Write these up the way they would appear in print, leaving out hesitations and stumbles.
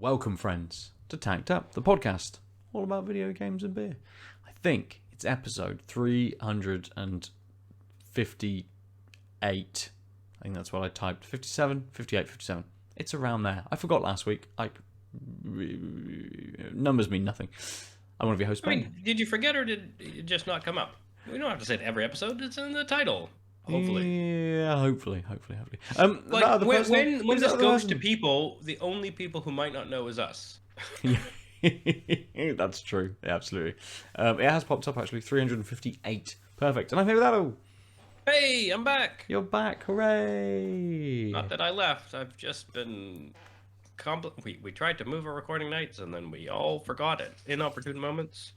Welcome, friends, to Tanked Up, the podcast all about video games and beer. I think it's episode 358. I think that's what I typed. 57, 58, 57. It's around there. I forgot last week. Numbers mean nothing. I'm one of your hosts, Ben. Did you forget or did it just not come up? We don't have to say it every episode. It's in the title. Hopefully. Yeah, hopefully. When this goes to people, the only people who might not know is us. That's true. Yeah, absolutely. It has popped up, actually. 358. Perfect. And I'm here with Aadil. Hey, I'm back. You're back. Hooray. Not that I left. I've just been... We tried to move our recording nights, and then we all forgot it. Inopportune moments.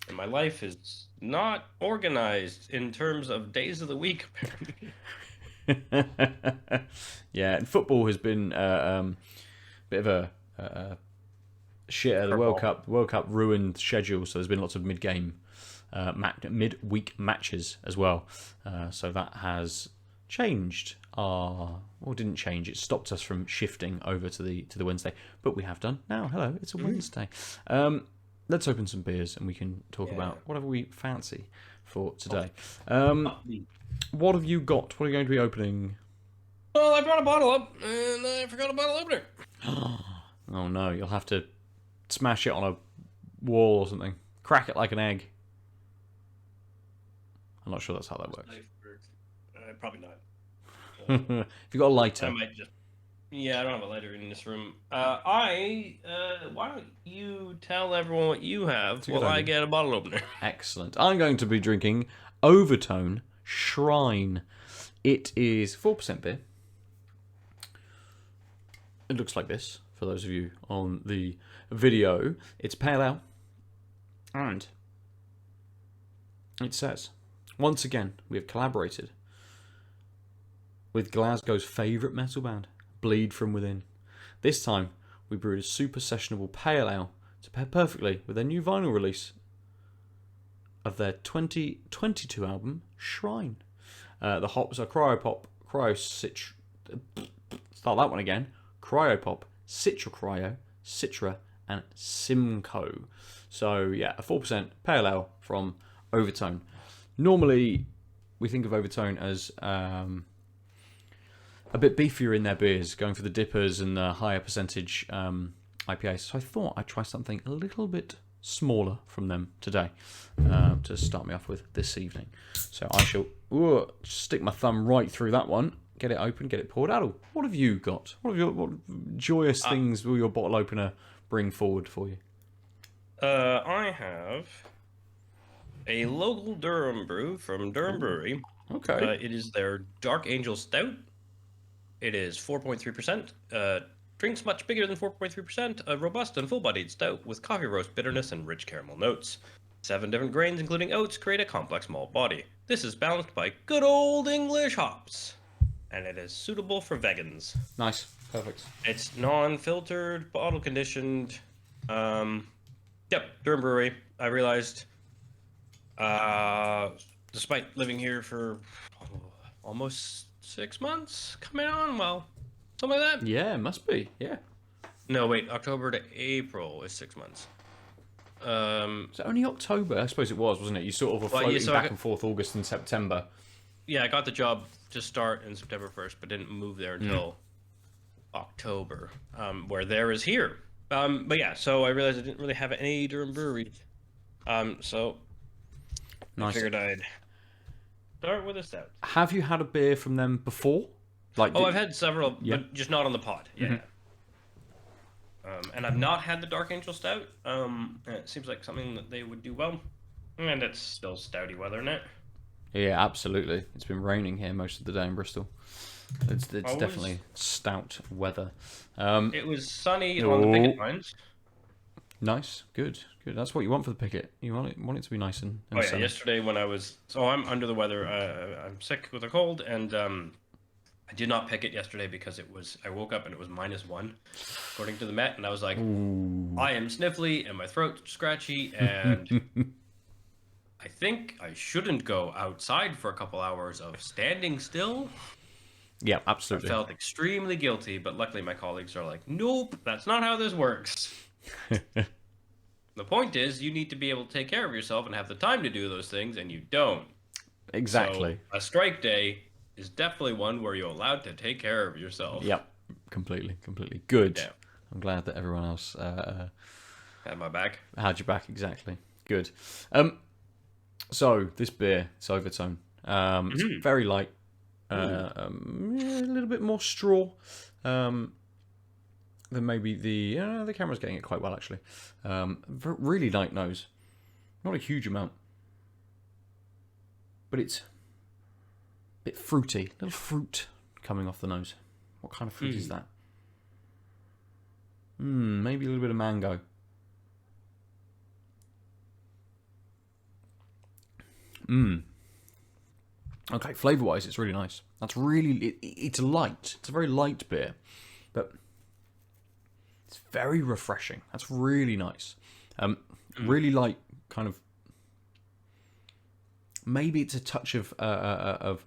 And my life is not organized in terms of days of the week, apparently. Yeah, and football has been a bit of a shit. The World Cup ruined schedule, so there's been lots of midweek matches as well. So that has changed didn't change. It stopped us from shifting over to the Wednesday, but we have done now. Hello, it's a Wednesday. Let's open some beers and we can talk about whatever we fancy for today. What have you got? What are you going to be opening? Well, I brought a bottle up and I forgot a bottle opener. Oh no, you'll have to smash it on a wall or something. Crack it like an egg. I'm not sure that's how that works. Probably not. If you've got a lighter. I might just... Yeah, I don't have a lighter in this room. Why don't you tell everyone what you have while I get a bottle opener? Excellent. I'm going to be drinking Overtone Shrine. It is 4% beer. It looks like this, for those of you on the video. It's pale ale. And it says, once again, we have collaborated with Glasgow's favourite metal band, Bleed From Within. This time, we brewed a super sessionable pale ale to pair perfectly with their new vinyl release of their 2022 album, Shrine. The hops are Cryopop, Cryopop, Citra, Citra, and Simcoe. So, yeah, a 4% pale ale from Overtone. Normally, we think of Overtone as a bit beefier in their beers, going for the dippers and the higher percentage IPAs. So I thought I'd try something a little bit smaller from them today to start me off with this evening. So I shall stick my thumb right through that one, get it open, get it poured. Aadil, what have you got? What joyous things will your bottle opener bring forward for you? I have a local Durham brew from Durham Brewery. Okay. It is their Dark Angel Stout. It is 4.3%. Drinks much bigger than 4.3%. A robust and full-bodied stout with coffee roast bitterness and rich caramel notes. 7 different grains, including oats, create a complex malt body. This is balanced by good old English hops. And it is suitable for vegans. Nice. Perfect. It's non-filtered, bottle-conditioned. Durham Brewery. I realized, despite living here for almost 6 months, coming on, well, something like that. Yeah, it must be. Yeah. No, wait, October to April is 6 months. So only October, I suppose it was, wasn't it? You sort of were floating back and forth August and September. Yeah, I got the job to start in September 1st, but didn't move there until October, where there is here. But yeah, so I realized I didn't really have any Durham Brewery. So nice. I figured I'd start with a stout. Have you had a beer from them before? I've had several, but just not on the pod. Yeah. Mm-hmm. And I've not had the Dark Angel Stout. It seems like something that they would do well. And it's still stouty weather, isn't it? Yeah, absolutely. It's been raining here most of the day in Bristol. It's definitely stout weather. It was sunny on the picket lines. Nice, good. That's what you want for the picket. You want it to be nice and sunny. Yesterday when I was... So I'm under the weather. I'm sick with a cold, and I did not picket yesterday because I woke up and it was -1, according to the Met, and I was like, ooh. I am sniffly and my throat's scratchy, and I think I shouldn't go outside for a couple hours of standing still. Yeah, I absolutely. felt extremely guilty, but luckily my colleagues are like, nope, that's not how this works. The point is, you need to be able to take care of yourself and have the time to do those things, and you don't. So Exactly. a strike day is definitely one where you're allowed to take care of yourself. Yep. Completely. Good. Yeah, I'm glad that everyone else had my back. had your back. Exactly. Good. So this beer, it's Overtone. It's very light. A little bit more straw than maybe the camera's getting it quite well actually. Really light nose, not a huge amount, but it's a bit fruity. Little fruit coming off the nose. What kind of fruit is that? Maybe a little bit of mango. Okay, flavour-wise, it's really nice. That's really... it's light. It's a very light beer. But it's very refreshing. That's really nice. Really light kind of... Maybe it's a touch of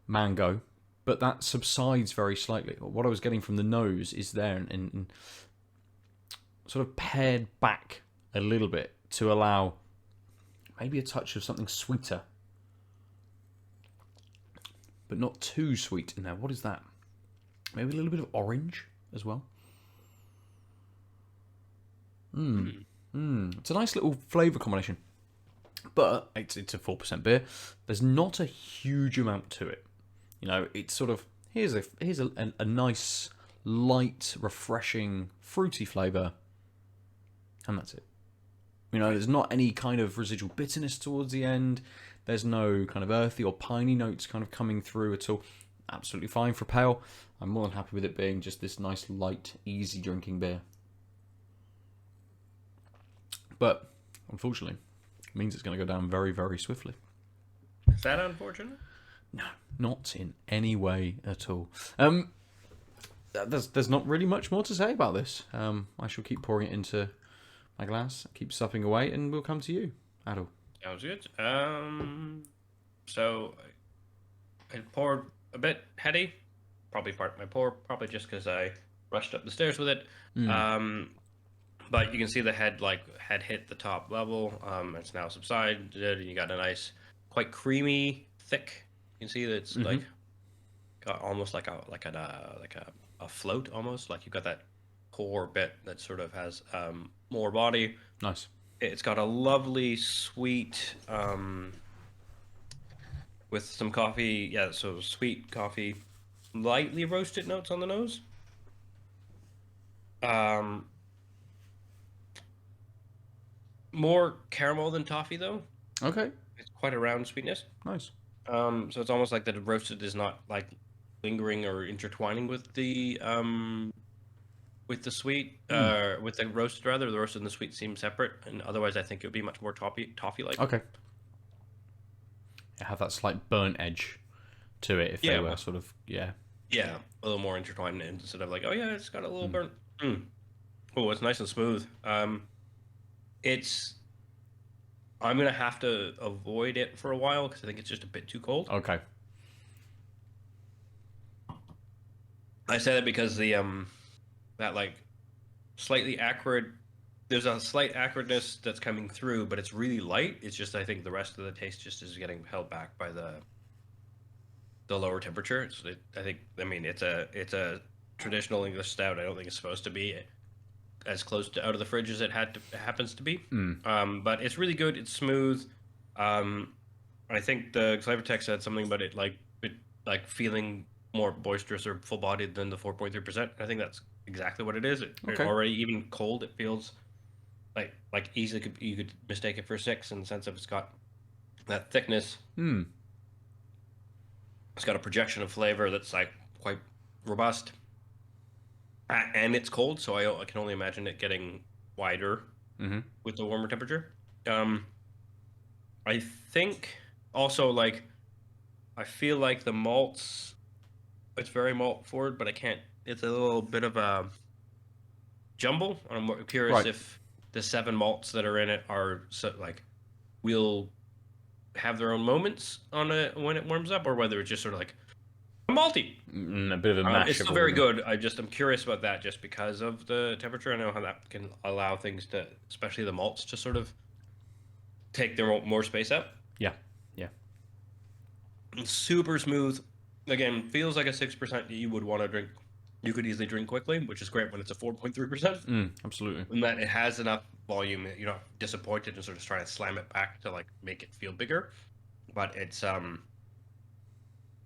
mango, but that subsides very slightly. What I was getting from the nose is there and sort of pared back a little bit to allow maybe a touch of something sweeter. But not too sweet in there. What is that? Maybe a little bit of orange as well. It's a nice little flavour combination. But it's a 4% beer. There's not a huge amount to it. You know, it's sort of here's a nice, light, refreshing, fruity flavour, and that's it. You know, there's not any kind of residual bitterness towards the end. There's no kind of earthy or piney notes kind of coming through at all. Absolutely fine for pale. I'm more than happy with it being just this nice, light, easy drinking beer. But unfortunately, it means it's going to go down very, very swiftly. Is that unfortunate? No, not in any way at all. There's not really much more to say about this. I shall keep pouring it into my glass, keep supping away, and we'll come to you, Aadil. Sounds good. So I poured a bit heady. Probably part of my pour, probably just because I rushed up the stairs with it. But you can see the head had hit the top level. It's now subsided, and you got a nice, quite creamy, thick. You can see that it's like got almost like a float almost. Like you've got that core bit that sort of has more body. Nice. It's got a lovely sweet with some coffee. Yeah, so sweet coffee, lightly roasted notes on the nose. More caramel than toffee though. Okay. It's quite a round sweetness. Nice. So it's almost like the roasted is not like lingering or intertwining with the sweet, with the roasted rather. The roasted and the sweet seem separate, and otherwise I think it would be much more toffee like. Okay. Have that slight burnt edge to it if they were sort of Yeah, a little more intertwined instead of like, oh yeah, it's got a little burnt. Oh, it's nice and smooth. I'm gonna have to avoid it for a while because I think it's just a bit too cold. Okay. I say that because the that like slightly acrid, there's a slight acridness that's coming through, but it's really light. It's just I think the rest of the taste just is getting held back by the lower temperature. I mean it's a traditional English stout. I don't think it's supposed to be as close to out of the fridge as it happens to be. But it's really good. It's smooth. I think the Flavortext said something about it like feeling more boisterous or full bodied than the 4.3%. I think that's exactly what it is. It already even cold. It feels like easily you could mistake it for 6 in the sense of it's got that thickness. It's got a projection of flavor that's like quite robust. And it's cold, so I can only imagine it getting wider with the warmer temperature. I think also like I feel like the malts, it's very malt forward, but I can't. It's a little bit of a jumble. I'm curious if the 7 malts that are in it are will have their own moments on it when it warms up, or whether it's just sort of like malty. A bit of a mash. It's still very good. I'm curious about that just because of the temperature. I know how that can allow things to, especially the malts, to sort of take their more space up. Yeah, yeah. It's super smooth. Again, feels like a 6% you would want to drink. You could easily drink quickly, which is great when it's a 4.3%. Absolutely. And that it has enough volume, you're not disappointed and sort of trying to slam it back to like make it feel bigger. But it's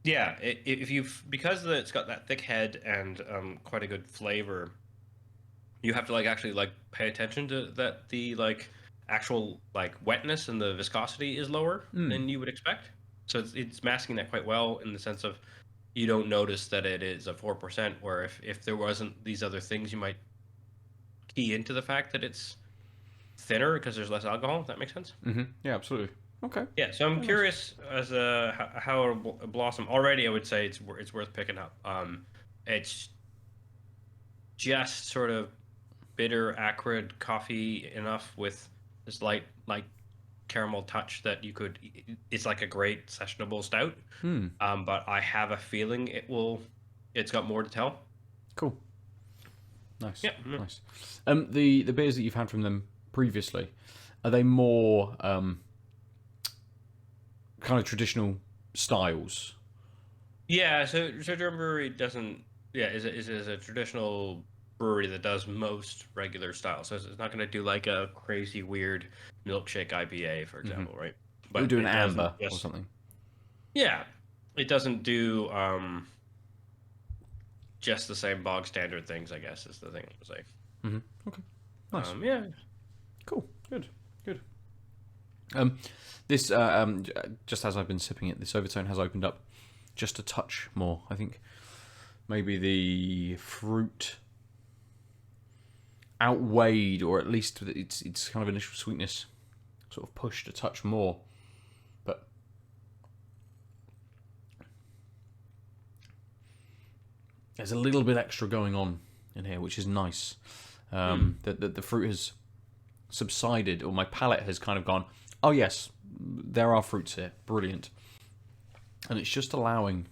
yeah, if you've because it's got that thick head and quite a good flavor, you have to like actually like pay attention to that the like actual like wetness and the viscosity is lower than you would expect. So it's masking that quite well in the sense of you don't notice that it is a 4%, where if there wasn't these other things, you might key into the fact that it's thinner because there's less alcohol. If that makes sense. Yeah, absolutely. Okay. Yeah, so I'm curious as how it blossom. Already, I would say it's worth picking up. It's just sort of bitter, acrid coffee enough with this light caramel touch that you could. It's like a great sessionable stout. But I have a feeling it's got more to tell. Cool. Nice. Yeah. Nice. The beers that you've had from them previously, are they more kind of traditional styles? Yeah. So Durham Brewery doesn't. Yeah, is a traditional brewery that does most regular styles. So it's not going to do like a crazy weird milkshake IPA, for example, right? But we do an amber or something. Yeah, it doesn't do just the same bog standard things, I guess, is the thing I would say. Okay. Nice. Yeah. Cool. Good. This just as I've been sipping it, this Overtone has opened up just a touch more. I think maybe the fruit outweighed, or at least its kind of initial sweetness sort of pushed a touch more. But there's a little bit extra going on in here, which is nice. The fruit has subsided, or my palate has kind of gone, oh yes, there are fruits here, brilliant. And it's just allowing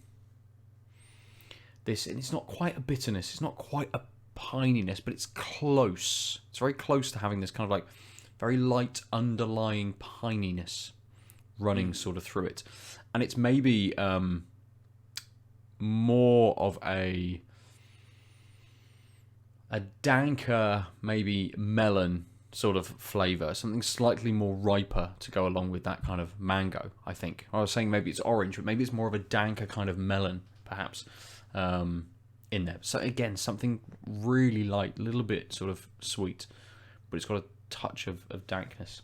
this, and it's not quite a bitterness, it's not quite a pininess, but it's close. It's very close to having this kind of like very light underlying pininess running sort of through it. And it's maybe more of a danker, maybe melon sort of flavour, something slightly more riper to go along with that kind of mango, I think. I was saying maybe it's orange, but maybe it's more of a danker kind of melon, perhaps, in there. So again, something really light, a little bit sort of sweet, but it's got a touch of dankness.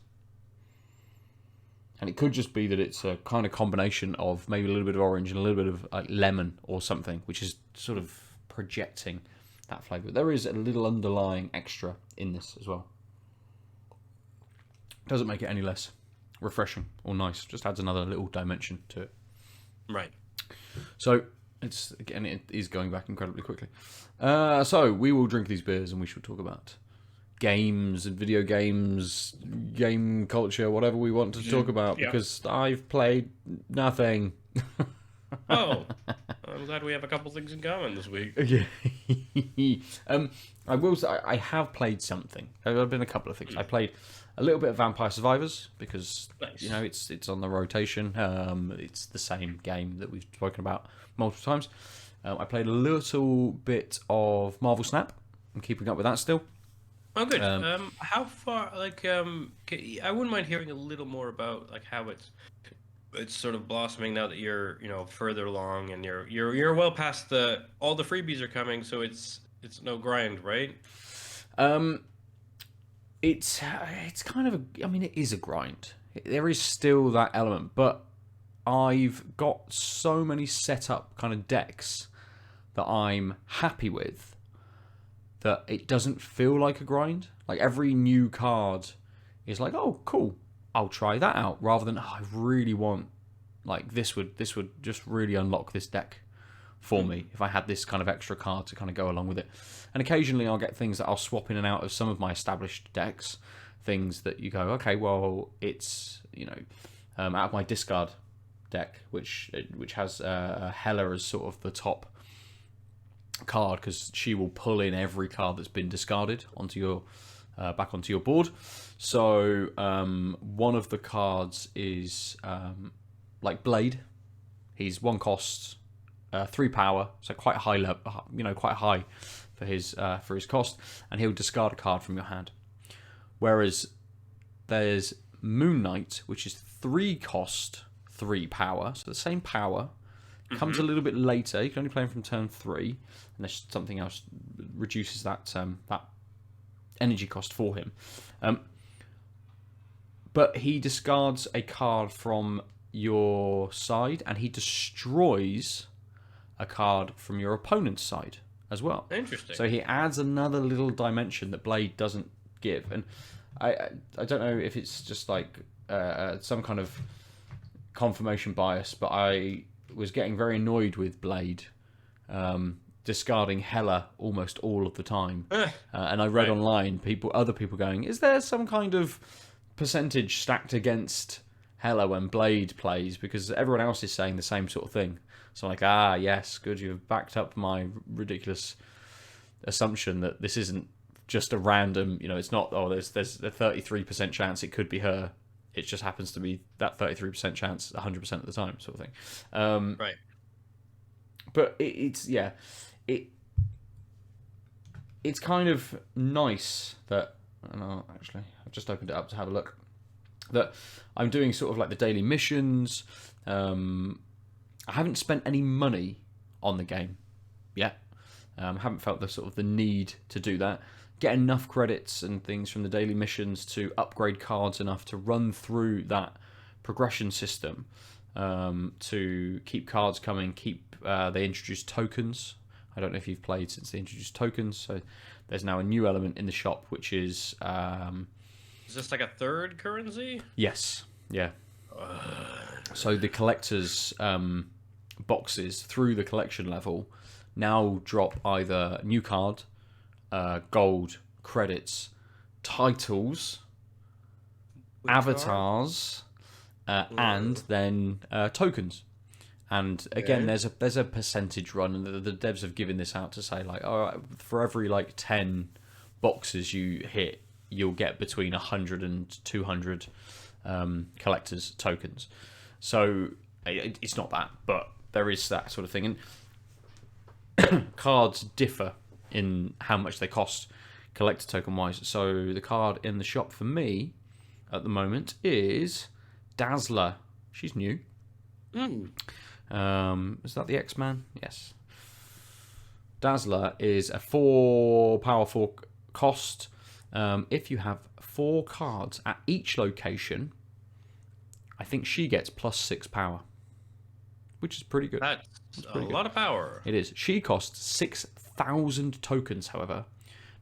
And it could just be that it's a kind of combination of maybe a little bit of orange and a little bit of like lemon or something, which is sort of projecting that flavour. There is a little underlying extra in this as well. Doesn't make it any less refreshing or nice. Just adds another little dimension to it. Right. So it is going back incredibly quickly. So we will drink these beers and we shall talk about games and video games, game culture, whatever we want to talk about, because I've played nothing. Oh, I'm glad we have a couple things in common this week. Yeah. I will say I have played something. There have been a couple of things. I played a little bit of Vampire Survivors because it's on the rotation. It's the same game that we've spoken about multiple times. I played a little bit of Marvel Snap. I'm keeping up with that still. Oh, good. How far? I wouldn't mind hearing a little more about like how it's sort of blossoming now that you're further along and you're well past all the freebies are coming, so it's no grind, right? It's kind of it is a grind. There is still that element, but I've got so many set up kind of decks that I'm happy with that it doesn't feel like a grind. Like every new card is like, oh, cool, I'll try that out, rather than I really want like this would just really unlock this deck for me if I had this kind of extra card to kind of go along with it. And occasionally I'll get things that I'll swap in and out of some of my established decks, things that you go, okay, well, it's out of my discard deck, which has Hela as sort of the top card, because she will pull in every card that's been discarded onto your back onto your board. So one of the cards is like Blade. He's 1 cost, 3 power, so quite high level, quite high for his cost, and he'll discard a card from your hand. Whereas there's Moon Knight, which is 3 cost, 3 power, so the same power. Comes a little bit later. You can only play him from turn 3, unless something else reduces that energy cost for him. But he discards a card from your side, and he destroys a card from your opponent's side as well. Interesting. So he adds another little dimension that Blade doesn't give. And I don't know if it's just like some kind of confirmation bias, but I was getting very annoyed with Blade discarding Hela almost all of the time. And I read online other people going, is there some kind of percentage stacked against Hela when Blade plays? Because everyone else is saying the same sort of thing. So I'm like, yes, good, you've backed up my ridiculous assumption that this isn't just a random, it's not, there's a 33% chance it could be her. It just happens to be that 33% chance 100% of the time, sort of thing. Right. But it's kind of nice that, actually, I've just opened it up to have a look, that I'm doing sort of like the daily missions. I haven't spent any money on the game yet. Haven't felt the need to do that. Get enough credits and things from the daily missions to upgrade cards enough to run through that progression system, to keep cards coming. They introduced tokens. I don't know if you've played since they introduced tokens. So there's now a new element in the shop, which is... is this like a third currency? Yes. Yeah. So the collector's boxes through the collection level now drop either new card, gold, credits, titles, avatars, and then tokens. And again, there's a percentage run, and the devs have given this out to say like, all right, for every 10 boxes you hit, you'll get between 100 and 200 collectors tokens. So it's not that, but there is that sort of thing. And cards differ in how much they cost collector token wise. So the card in the shop for me at the moment is Dazzler. She's new. Is that the X-Man? Yes. Dazzler is a 4 power 4 cost. If you have 4 cards at each location, I think she gets +6 power, which is pretty good. That's a lot of power. It is. She costs 6,000 tokens, however,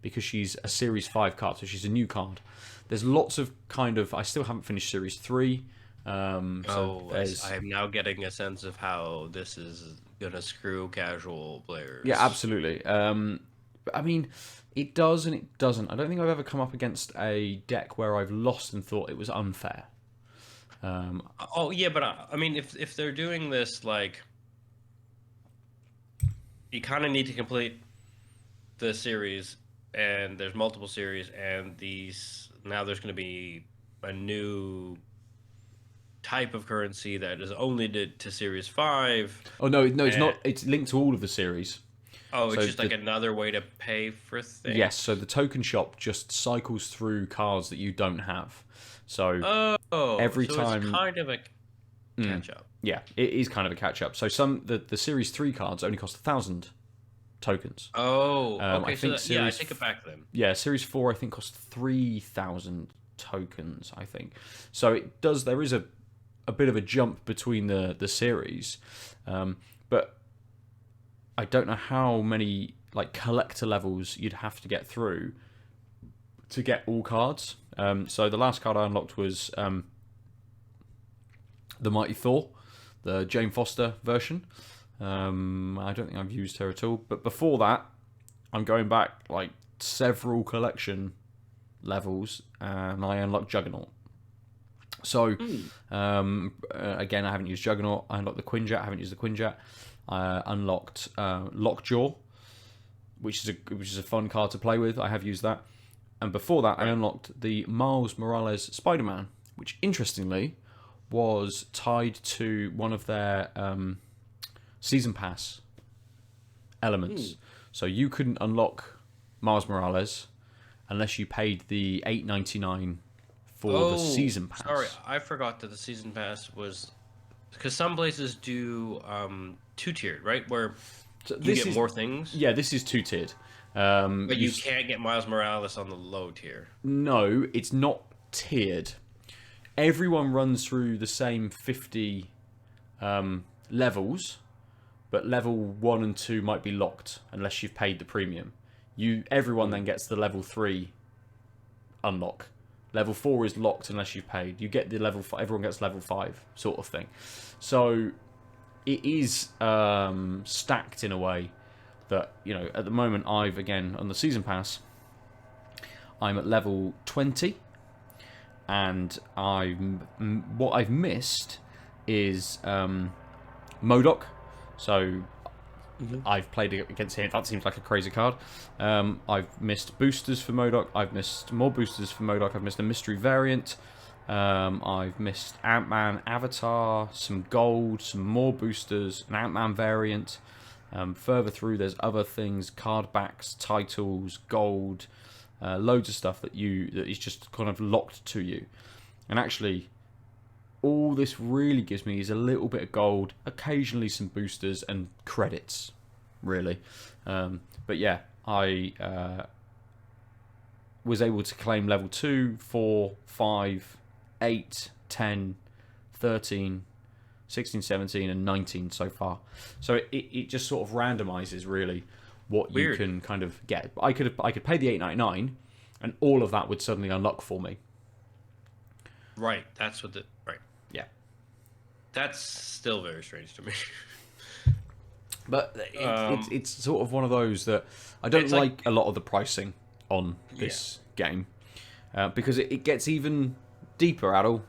because she's a Series 5 card, so she's a new card. There's lots of I still haven't finished Series 3. I am now getting a sense of how this is going to screw casual players. Yeah, absolutely. I mean, it does and it doesn't. I don't think I've ever come up against a deck where I've lost and thought it was unfair. But I mean, if they're doing this, you kind of need to complete the series, and there's multiple series, and now there's going to be a new type of currency that is only to Series 5. Oh, no, it's not. It's linked to all of the series. Oh, it's just another way to pay for things? Yes, so the token shop just cycles through cards that you don't have. So every time... it's kind of a catch-up. Yeah, it is kind of a catch-up. So the Series 3 cards only cost 1,000 tokens. Oh, okay, I think I take it back then. Yeah, Series 4 I think cost 3,000 tokens, I think. So there is a bit of a jump between the series. But I don't know how many collector levels you'd have to get through to get all cards. So the last card I unlocked was the Mighty Thor, the Jane Foster version. I don't think I've used her at all. But before that, I'm going back several collection levels, and I unlocked Juggernaut. So, again, I haven't used Juggernaut. I unlocked the Quinjet. I haven't used the Quinjet. I unlocked Lockjaw, which is a fun card to play with. I have used that. And before that, I unlocked the Miles Morales Spider-Man, which, interestingly, was tied to one of their Season Pass elements. So you couldn't unlock Miles Morales unless you paid the $8.99 for the Season Pass. Sorry, I forgot that the Season Pass was... Because some places do two-tiered, right? Where you get more things. Yeah, this is two-tiered. But you can't get Miles Morales on the low tier. No, it's not tiered. Everyone runs through the same 50 levels, but level 1 and 2 might be locked unless you've paid the premium. Everyone then gets the level 3 unlock. Level 4 is locked unless you've paid. You get the level 5, everyone gets level 5 sort of thing. So it is stacked in a way that, at the moment again, on the Season Pass, I'm at level 20, and what I've missed is MODOK. So I've played against him. That seems like a crazy card. I've missed boosters for MODOK. I've missed more boosters for MODOK. I've missed a mystery variant. I've missed Ant-Man Avatar, some gold, some more boosters, an Ant-Man variant. Further through, there's other things, card backs, titles, gold, loads of stuff that is just kind of locked to you. And actually, all this really gives me is a little bit of gold, occasionally some boosters and credits, really. But yeah, I was able to claim level 2, 4, 5, 8, 10, 13, 16, 17, and 19 so far. So it just sort of randomizes really what you can kind of get. I could pay the $8.99, and all of that would suddenly unlock for me. Right. That's what right. Yeah. That's still very strange to me. But it's sort of one of those that I don't like a lot of the pricing on this game because it gets even deeper, Aadil.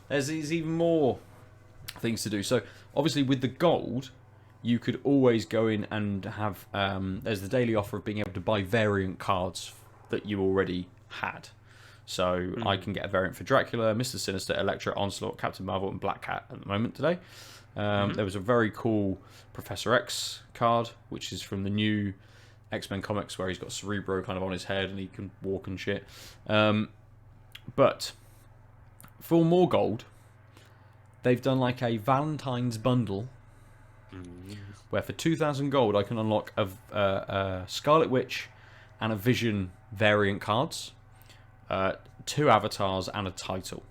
There's even more things to do. So obviously with the gold, you could always go in and have there's the daily offer of being able to buy variant cards that you already had. So I can get a variant for Dracula, Mr. Sinister, Elektra, Onslaught, Captain Marvel, and Black Cat at the moment today. There was a very cool Professor X card, which is from the new X-Men comics, where he's got Cerebro kind of on his head and he can walk and shit. But for more gold, they've done like a Valentine's bundle, where for 2,000 gold I can unlock a Scarlet Witch and a Vision variant cards, 2 avatars and a title.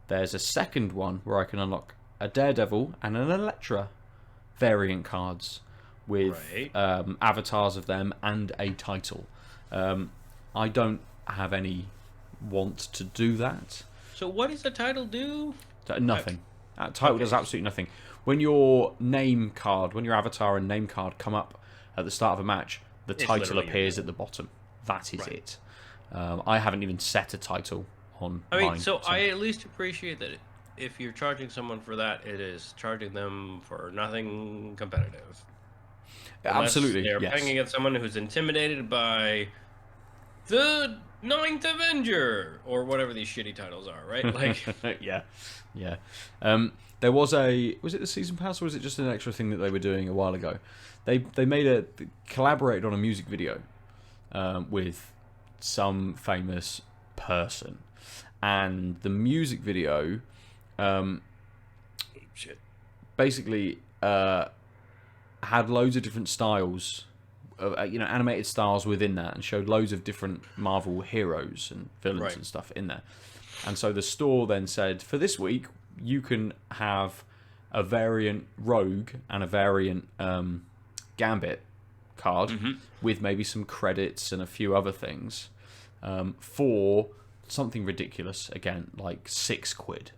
There's a second one where I can unlock a Daredevil and an Elektra variant cards with avatars of them and a title. I don't have any want to do that. So what does the title do? Nothing. That title does absolutely nothing. When your name card, when your avatar and name card come up at the start of a match, the title appears at the bottom. That is it. I haven't even set a title on mine. So I at least appreciate that if you're charging someone for that, it is charging them for nothing competitive. Absolutely, they're playing against someone who's intimidated by the Ninth Avenger or whatever these shitty titles are, right? Like, yeah. There was it the season pass or was it just an extra thing that they were doing a while ago? They collaborated on a music video with some famous person, and the music video basically had loads of different styles, animated styles within that, and showed loads of different Marvel heroes and villains and stuff in there. And so the store then said, for this week, you can have a variant Rogue and a variant Gambit card with maybe some credits and a few other things for something ridiculous, again, like £6.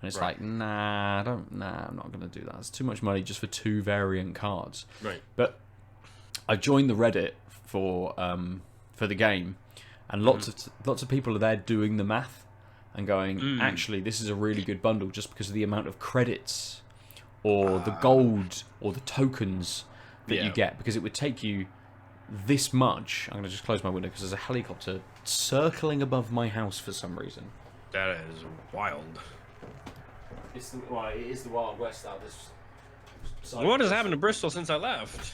And it's like, I'm not going to do that. It's too much money just for 2 variant cards. Right. But I joined the Reddit for the game, and lots of people are there doing the math and going, actually, this is a really good bundle just because of the amount of credits or the gold or the tokens that you get, because it would take you this much. I'm going to just close my window because there's a helicopter circling above my house for some reason. That is wild. It is the Wild West out this side. What has happened to Bristol since I left?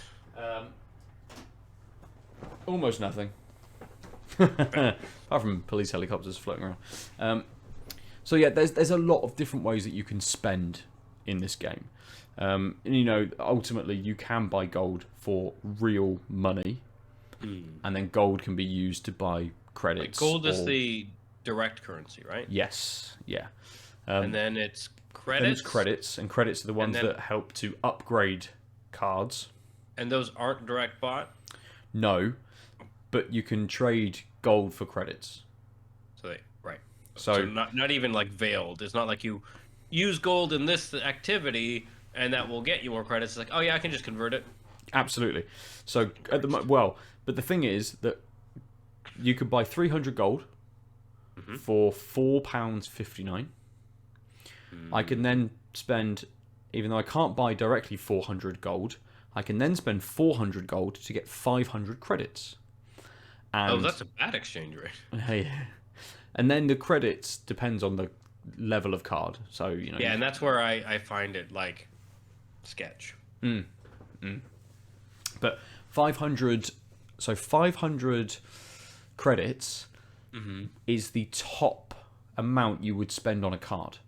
Almost nothing. Apart from police helicopters floating around. So yeah, there's a lot of different ways that you can spend in this game. And, you know, ultimately you can buy gold for real money, and then gold can be used to buy credits. Like gold is the direct currency, right? Yes, yeah. And then it's credits. Then it's credits, and credits are the ones that help to upgrade cards. And those aren't direct bought? No, but you can trade gold for credits. So not even like veiled. It's not like you use gold in this activity and that will get you more credits. It's like, oh yeah, I can just convert it. Absolutely. So at the but the thing is that you could buy 300 gold for £4.59. I can then spend, even though I can't buy directly 400 gold, I can then spend 400 gold to get 500 credits. And, that's a bad exchange rate. And then the credits depends on the level of card. So, you know. Yeah, and that's where I find it like sketch. But 500 credits is the top amount you would spend on a card.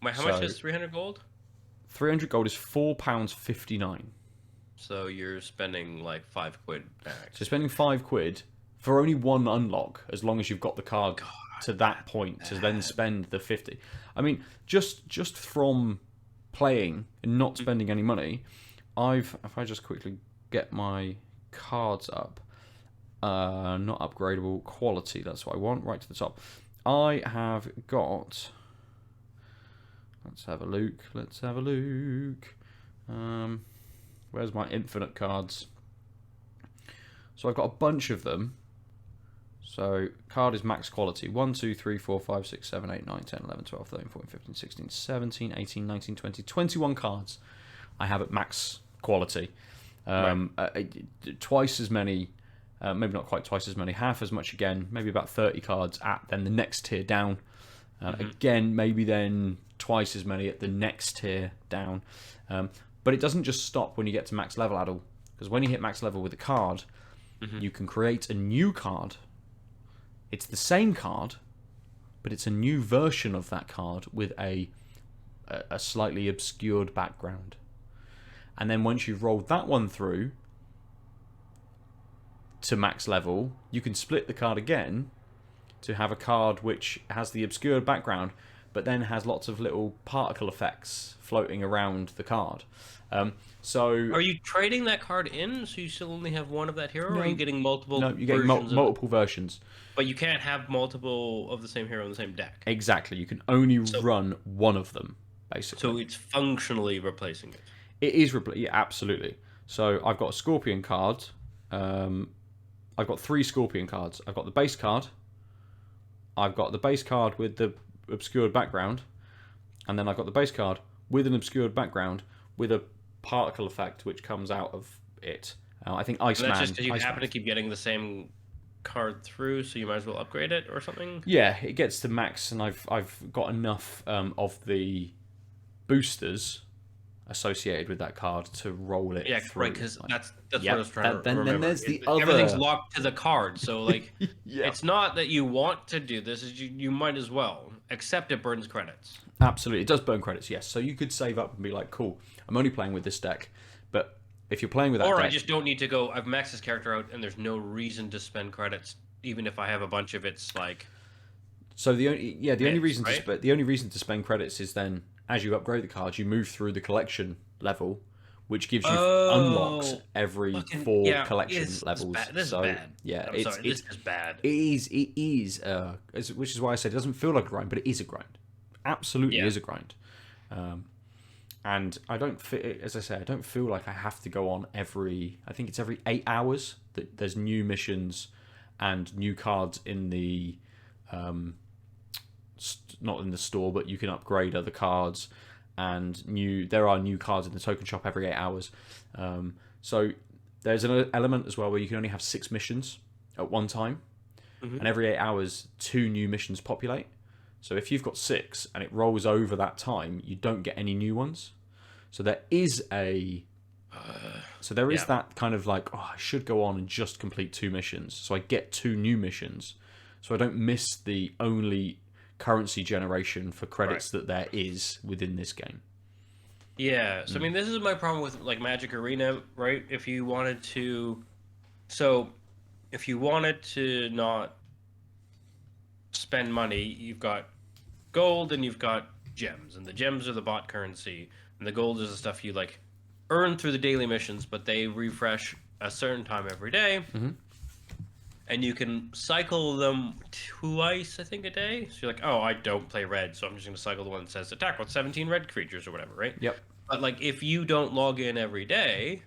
Wait, how much is 300 gold? 300 gold is £4.59. So you're spending like £5 max. So spending £5 for only one unlock, as long as you've got the card to that point to then spend the 50. I mean, just from playing and not spending any money, if I just quickly get my cards up, not upgradable, quality, that's what I want, right to the top. I have got, let's have a look, where's my infinite cards? So I've got a bunch of them. So card is max quality 1, 2, 3, 4, 5, 6, 7, 8, 9, 10, 11, 12, 13, 14, 15, 16, 17, 18, 19, 20, 21 cards I have at max quality. Twice as many, maybe not quite twice as many, half as much again, maybe about 30 cards at then the next tier down. Again, maybe then twice as many at the next tier down. But it doesn't just stop when you get to max level, Aadil, because when you hit max level with a card, you can create a new card. It's the same card, but it's a new version of that card with a slightly obscured background. And then once you've rolled that one through to max level, you can split the card again to have a card which has the obscured background, but then has lots of little particle effects floating around the card. So are you trading that card in so you still only have one of that hero, or are you getting multiple? No, you're getting multiple versions. But you can't have multiple of the same hero in the same deck. Exactly. You can only run one of them, basically. So it's functionally replacing it. It is yeah, absolutely. So I've got a Scorpion card. I've got 3 Scorpion cards. I've got the base card. I've got the base card with the obscured background, and then I've got the base card with an obscured background with a particle effect which comes out of it. I think Iceman. And that's just because you happen to keep getting the same card through, so you might as well upgrade it or something. Yeah, it gets to max, and I've got enough of the boosters associated with that card to roll it. Yeah, through. Right, because that's what I was trying to remember. Then there's the other. Everything's locked to the card, so like, yeah. It's not that you want to do this; is you might as well, except it burns credits. Absolutely, it does burn credits. Yes, so you could save up and be like, cool, I'm only playing with this deck, but if you're playing with that deck, I just don't need to go. I've maxed this character out, and there's no reason to spend credits, even if I have a bunch of it's like. So the only reason right? the only reason to spend credits is then as you upgrade the cards, you move through the collection level, which gives you unlocks every 4 collection levels. This is bad. Yeah, this is bad. It is, which is why I said it doesn't feel like a grind, but it is a grind. Absolutely is a grind. And I don't as I say, I don't feel like I have to go on every 8 hours that there's new missions and new cards in the not in the store, but you can upgrade other cards, and there are new cards in the token shop every 8 hours. So there's an element as well where you can only have 6 missions at one time, and every 8 hours 2 new missions populate. So if you've got 6 and it rolls over that time, you don't get any new ones. So there is that kind of like, I should go on and just complete 2 missions, so I get 2 new missions, so I don't miss the only currency generation for credits that there is within this game. Yeah, so I mean, this is my problem with like Magic Arena, right? If you wanted to not spend money, you've got gold and you've got gems, and the gems are the bot currency, and the gold is the stuff you like earn through the daily missions, but they refresh a certain time every day. And you can cycle them twice, I think, a day. So you're like, oh, I don't play red, so I'm just going to cycle the one that says attack with 17 red creatures or whatever, right? Yep. But like, if you don't log in every day,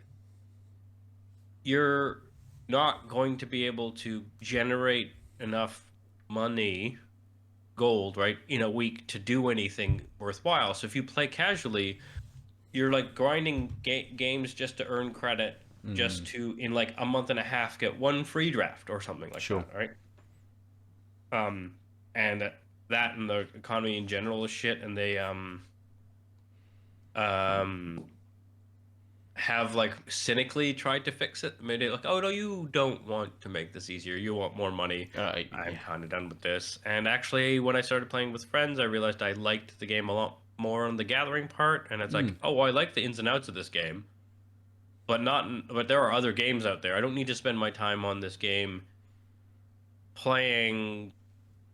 you're not going to be able to generate enough money, gold, right, in a week to do anything worthwhile. So if you play casually, you're like grinding games just to earn credit, just to in like a month and a half get 1 free draft or something like that, right? And that and the economy in general is shit, and they have like cynically tried to fix it. Made it like, oh no, you don't want to make this easier, you want more money. I'm kind of done with this. And actually, when I started playing with friends, I realized I liked the game a lot more on the gathering part, and it's like, oh, I like the ins and outs of this game, but there are other games out there. I don't need to spend my time on this game playing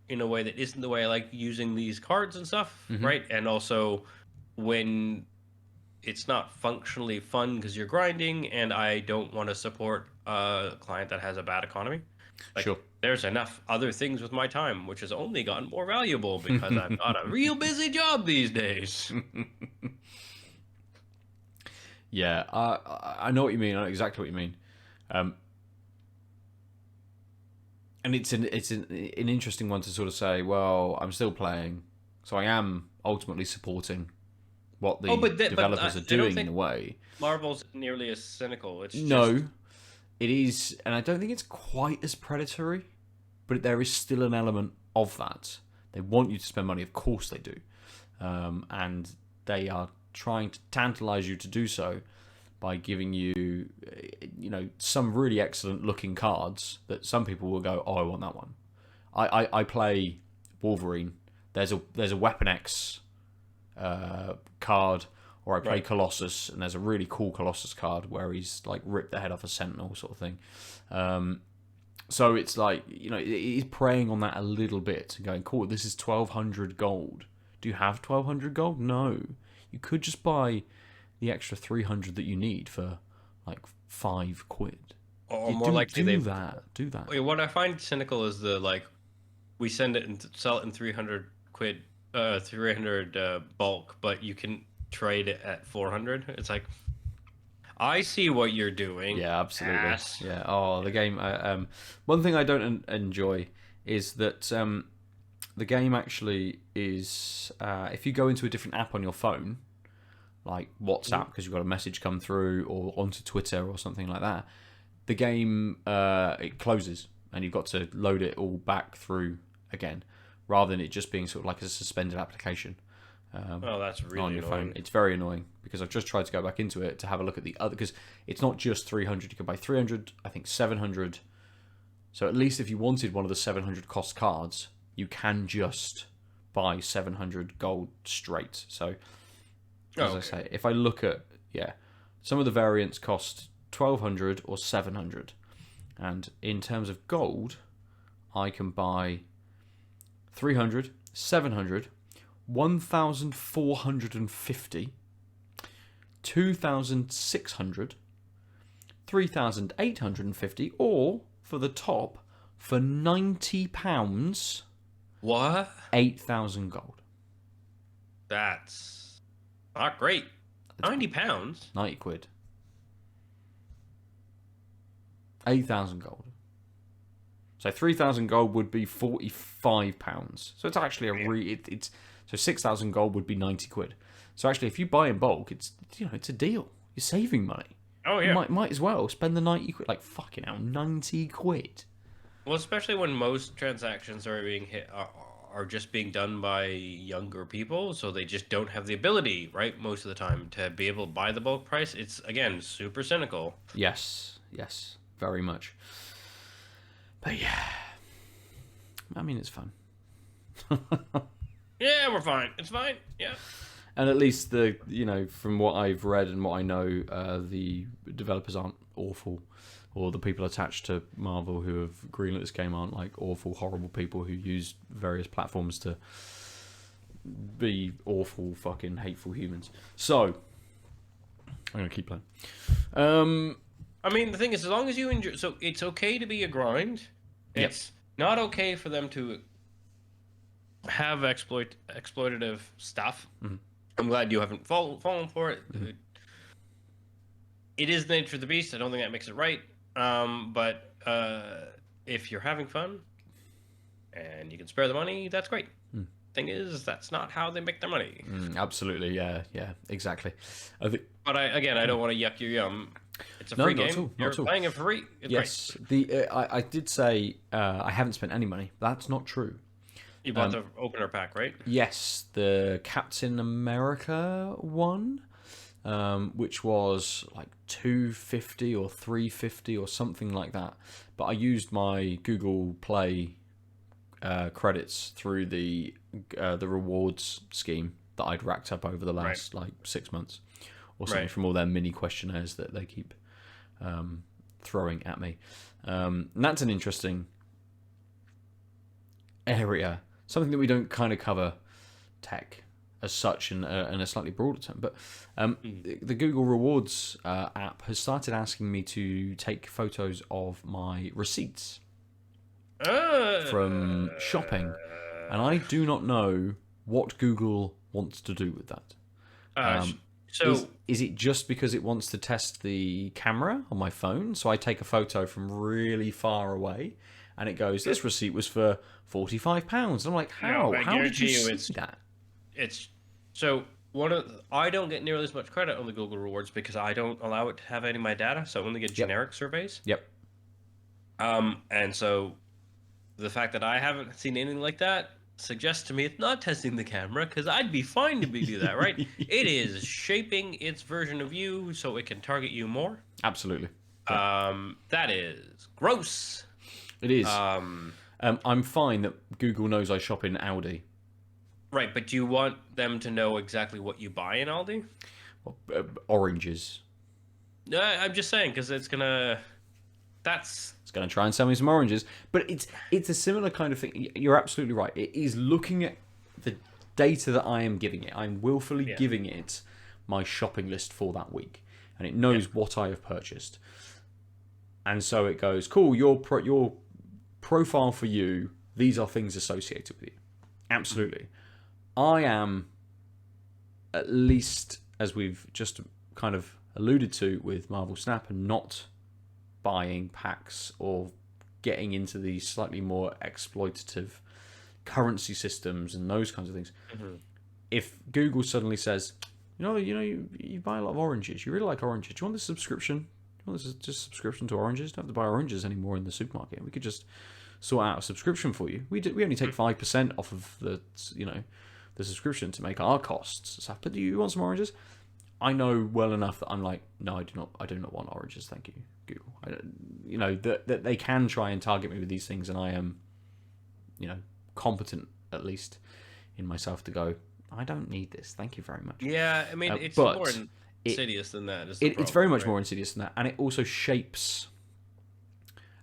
in a way that isn't the way I like using these cards and stuff, right? And also when it's not functionally fun because you're grinding, and I don't want to support a client that has a bad economy. Like, there's enough other things with my time, which has only gotten more valuable because I've got a real busy job these days. Yeah, I know what you mean. I know exactly what you mean. And it's an interesting one to sort of say, well, I'm still playing, so I am ultimately supporting what the developers are doing in a way. Marvel's nearly as cynical. It's no, it is, and I don't think it's quite as predatory, but there is still an element of that. They want you to spend money, of course they do, and they are trying to tantalize you to do so by giving you, some really excellent looking cards that some people will go, oh, I want that one. I play Wolverine. There's a Weapon X card, or I play Colossus, and there's a really cool Colossus card where he's like ripped the head off a Sentinel sort of thing. So it's like, it is preying on that a little bit and going, cool, this is 1,200 gold. Do you have 1,200 gold? No. You could just buy the extra 300 that you need for like £5. Or more likely do that. What I find cynical is we send it and sell it in 300 quid, 300 bulk, but you can trade it at 400. It's like, I see what you're doing. Yeah, absolutely. Yeah. Oh, the game. One thing I don't enjoy is that the game actually is if you go into a different app on your phone, like WhatsApp, because you've got a message come through, or onto Twitter or something like that, the game it closes and you've got to load it all back through again, rather than it just being sort of like a suspended application. That's really on your annoying. phone. It's very annoying because I've just tried to go back into it to have a look at the other, because it's not just 300. You can buy 300, I think 700. So at least if you wanted one of the 700 cost cards, you can just buy 700 gold straight. So as I say, if I look at some of the variants cost 1,200 or 700, and in terms of gold, I can buy 300, 700, 1,450, 2,600, 3,850, or for the top, for £90, what? 8,000 gold. That's not great. £90? 90 quid. 8,000 gold. So 3,000 gold would be £45. So it's actually so 6,000 gold would be 90 quid. So actually, if you buy in bulk, it's it's a deal. You're saving money. Oh You yeah. might as well spend the 90 quid. Like fucking hell, 90 quid. Well, especially when most transactions are being are just being done by younger people, so they just don't have the ability, right, most of the time to be able to buy the bulk price. It's again super cynical. Yes, very much. But yeah, I mean it's fun. Yeah, we're fine. It's fine. Yeah. And at least from what I've read and what I know, the developers aren't awful, or the people attached to Marvel who have greenlit this game aren't like awful, horrible people who use various platforms to be awful, fucking hateful humans. So I'm gonna keep playing. I mean, the thing is, as long as you enjoy, so it's okay to be a grind. It's not okay for them to have exploitative stuff. Mm-hmm. I'm glad you haven't fallen for it. Mm-hmm. It is the nature of the beast. I don't think that makes it right. But if you're having fun and you can spare the money, that's great. Thing is, that's not how they make their money. Absolutely, yeah, exactly. But I don't want to yuck your yum. It's a free game. You're playing it for free. It's great. I did say I haven't spent any money. That's not true. You bought the opener pack, right? Yes, the Captain America one, which was like $250 or $350 or something like that. But I used my Google Play credits through the rewards scheme that I'd racked up over the last 6 months or something from all their mini questionnaires that they keep throwing at me. And that's an interesting area. Something that we don't kind of cover tech as such in a slightly broader term. But the Google Rewards app has started asking me to take photos of my receipts from shopping. And I do not know what Google wants to do with that. Is it just because it wants to test the camera on my phone? So I take a photo from really far away and it goes, this receipt was for £45. And I'm like, how? No, how did you see that? It's so I don't get nearly as much credit on the Google Rewards because I don't allow it to have any of my data, so I only get generic surveys. Yep. And so the fact that I haven't seen anything like that suggests to me it's not testing the camera, because I'd be fine to do that, right? It is shaping its version of you so it can target you more. Absolutely. That is gross. It is. I'm fine that Google knows I shop in Aldi. Right, but do you want them to know exactly what you buy in Aldi? Well, oranges. I'm just saying, because it's gonna try and sell me some oranges. But it's a similar kind of thing. You're absolutely right. It is looking at the data that I am giving it. I'm willfully giving it my shopping list for that week, and it knows what I have purchased. And so it goes, cool, your profile for you, these are things associated with you. Absolutely. I am, at least as we've just kind of alluded to with Marvel Snap, and not buying packs or getting into these slightly more exploitative currency systems and those kinds of things. Mm-hmm. If Google suddenly says, you buy a lot of oranges, you really like oranges, do you want this subscription? This is just subscription to oranges. You don't have to buy oranges anymore in the supermarket. We could just sort out a subscription for you. We only take 5% off of the subscription to make our costs stuff. But do you want some oranges? I know well enough that I'm like, no, I do not. I do not want oranges. Thank you, Google. That they can try and target me with these things, and I am, competent at least in myself to go, I don't need this. Thank you very much. Yeah, I mean, it's more insidious than that. It's very much more insidious than that, and it also shapes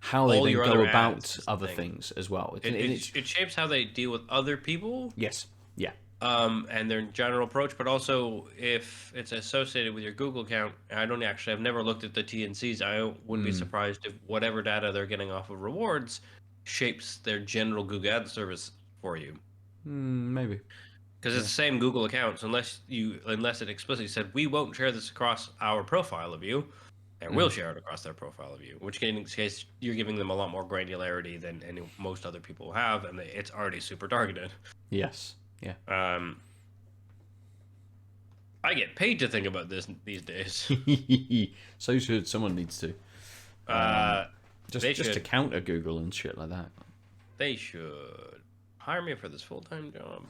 how they then go about other things as well. It shapes how they deal with other people. Yes. Yeah. And their general approach, but also if it's associated with your Google account. I've never looked at the TNCs. I wouldn't be surprised if whatever data they're getting off of rewards shapes their general Google Ad service for you. Maybe. Because it's the same Google accounts, unless it explicitly said we won't share this across our profile of you. and will share it across their profile view. In which case, you're giving them a lot more granularity than most other people have, and it's already super targeted. Yes. Yeah. I get paid to think about this these days. So should someone needs to. Just to counter Google and shit like that. They should hire me for this full-time job.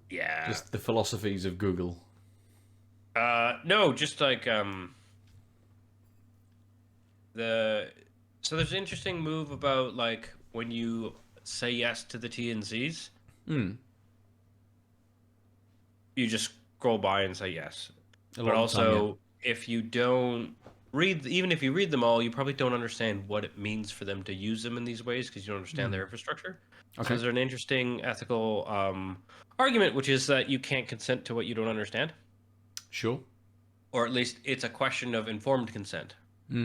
Yeah. Just the philosophies of Google. No, just like so there's an interesting move about like when you say yes to the T&Cs. You just scroll by and say yes. But also, if you don't read, even if you read them all, you probably don't understand what it means for them to use them in these ways because you don't understand their infrastructure. Okay. So there's an interesting ethical argument, which is that you can't consent to what you don't understand. Sure. Or at least it's a question of informed consent.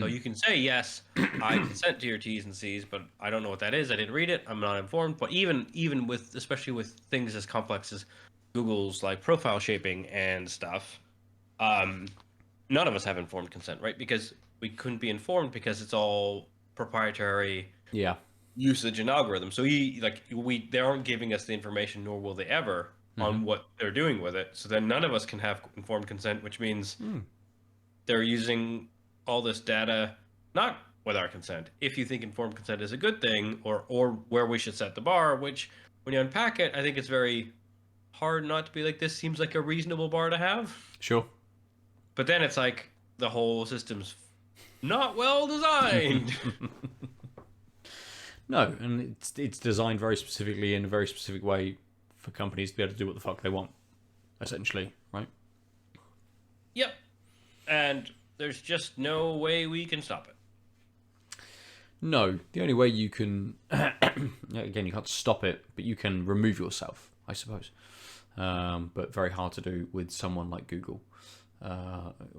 So you can say, yes, I consent to your T's and C's, but I don't know what that is. I didn't read it. I'm not informed. But even with, especially with things as complex as Google's like profile shaping and stuff, none of us have informed consent, right? Because we couldn't be informed because it's all proprietary usage and algorithm. So they aren't giving us the information, nor will they ever, on what they're doing with it. So then none of us can have informed consent, which means they're using all this data not with our consent. If you think informed consent is a good thing, or where we should set the bar, which when you unpack it, I think it's very hard not to be like, this seems like a reasonable bar to have. Sure. But then it's like the whole system's not well designed. No, and it's designed very specifically in a very specific way for companies to be able to do what the fuck they want, essentially, right? Yep. And there's just no way we can stop it. No, the only way you can, again, you can't stop it, but you can remove yourself, I suppose. But very hard to do with someone like Google.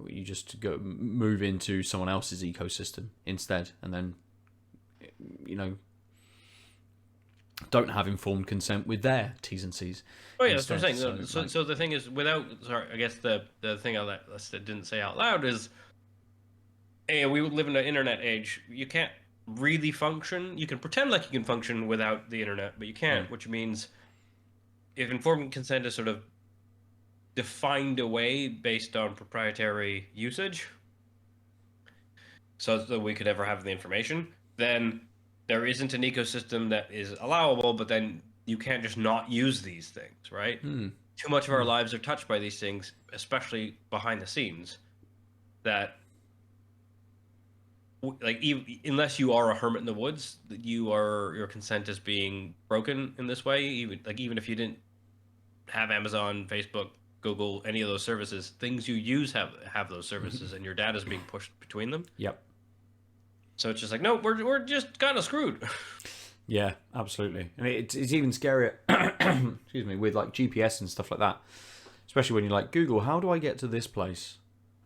You just move into someone else's ecosystem instead, and then, don't have informed consent with their T's and C's. Oh yeah, instead. That's what I'm saying. So the thing is, I guess the thing I didn't say out loud is, we live in an internet age. You can't really function. You can pretend like you can function without the internet, but you can't, which means if informed consent is sort of defined away based on proprietary usage, so that we could ever have the information, then there isn't an ecosystem that is allowable, but then you can't just not use these things, right? Too much of our lives are touched by these things, especially behind the scenes, that unless you are a hermit in the woods, your consent is being broken in this way. Even if you didn't have Amazon, Facebook, Google, any of those services, things you use have those services, and your data is being pushed between them. Yep. So it's just like, no, we're just kind of screwed. Yeah, absolutely. And it's even scarier. Excuse me, with like GPS and stuff like that. Especially when you're like, Google, how do I get to this place?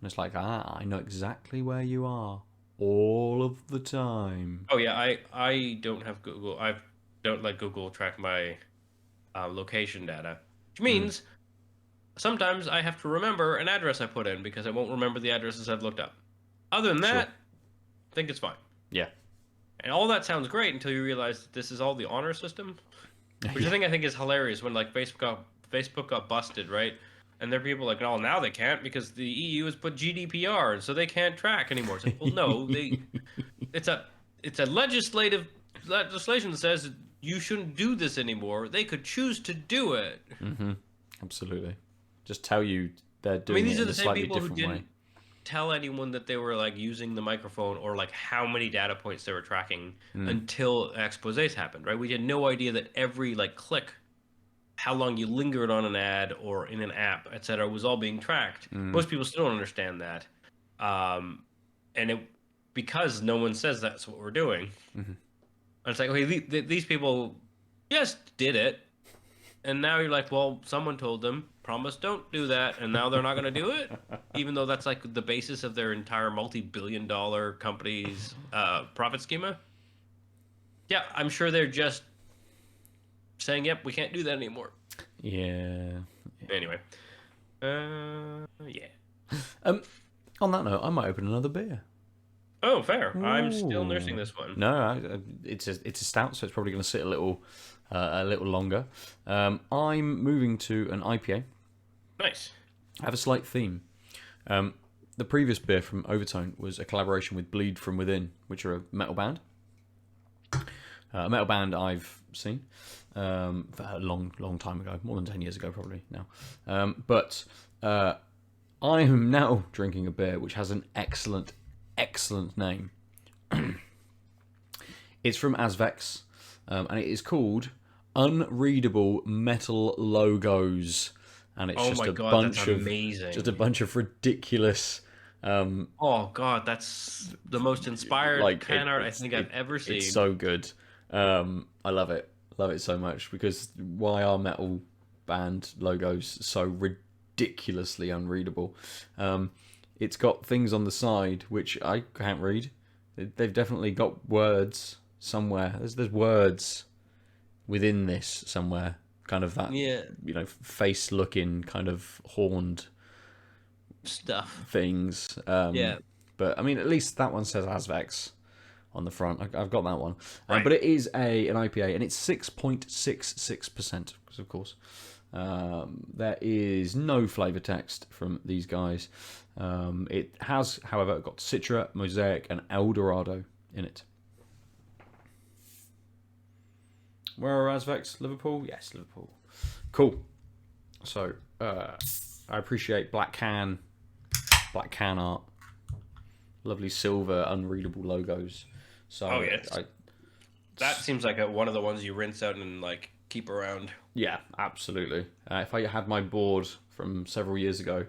And it's like, I know exactly where you are all of the time. Oh yeah, I don't have Google. I don't let Google track my location data, which means sometimes I have to remember an address I put in because I won't remember the addresses I've looked up. Other than that, I think it's fine. Yeah. And all that sounds great until you realize that this is all the honor system, which I think is hilarious when like Facebook got busted, right? And there are people like, oh, now they can't because the EU has put GDPR, and so they can't track anymore. It's like, well, no, it's a legislation that says you shouldn't do this anymore. They could choose to do it. Absolutely. Just tell you they're doing it in a slightly different way. Tell anyone that they were like using the microphone or like how many data points they were tracking until exposés happened, right? We had no idea that every like click, how long you lingered on an ad or in an app, etc., was all being tracked. Most people still don't understand that, and because no one says that's what we're doing. And it's like, okay, these people just did it, and now you're like, well, someone told them, promise don't do that, and now they're not going to do it, even though that's like the basis of their entire multi-billion-dollar company's profit schema. Yeah, I'm sure they're just saying, yep, we can't do that anymore. Yeah. Anyway, Yeah. On that note, I might open another beer. Oh, fair. I'm still nursing Ooh. this one. No, it's a stout, so it's probably going to sit a little longer. I'm moving to an IPA. Nice. I have a slight theme. The previous beer from Overtone was a collaboration with Bleed From Within, which are a metal band. A metal band I've seen for a long time ago, more than 10 years ago probably now. But I am now drinking a beer which has an excellent name. It's from Azvex, and it is called Unreadable Metal Logos, and it's Oh my god, bunch that's of amazing. just a bunch of ridiculous Oh god, that's the most inspired fan art I think I've ever seen. it's so good. I love it so much, because why are metal band logos so ridiculously unreadable? It's got things on the side which I can't read. They've definitely got words somewhere. There's words within this somewhere. Kind of that, Yeah. face looking kind of horned Stuff. things. Yeah. But I mean, at least that one says Azvex on the front. I've got that one. Right. But it is an IPA, and it's 6.66%, because of course there is no flavour text from these guys. It has, however, got Citra, Mosaic, and Eldorado in it. Where are Azvex? Liverpool? Yes, Liverpool. Cool. So, I appreciate black can art. Lovely silver, unreadable logos. So, Oh, yes. That seems like one of the ones you rinse out and like keep around. Yeah, absolutely. If I had my board from several years ago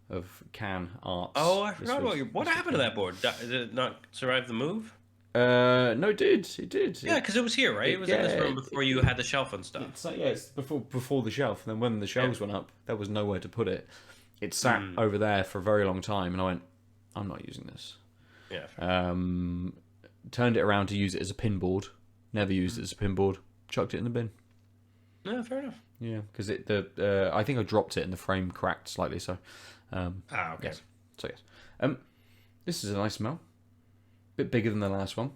of can art. Oh, I forgot about what happened to that board? Did it not survive the move? No, it did. It did. Yeah, because it was here, right? It was in this room before you had the shelf and stuff. It's it's before the shelf. And then when the shelves went up, there was nowhere to put it. It sat over there for a very long time, and I went, I'm not using this. Yeah. Turned it around to use it as a pinboard. Never used it as a pinboard. Chucked it in the bin. No, fair enough. Yeah, because I think I dropped it and the frame cracked slightly. So, okay. Yes. So yes. This is a nice smell. Bit bigger than the last one.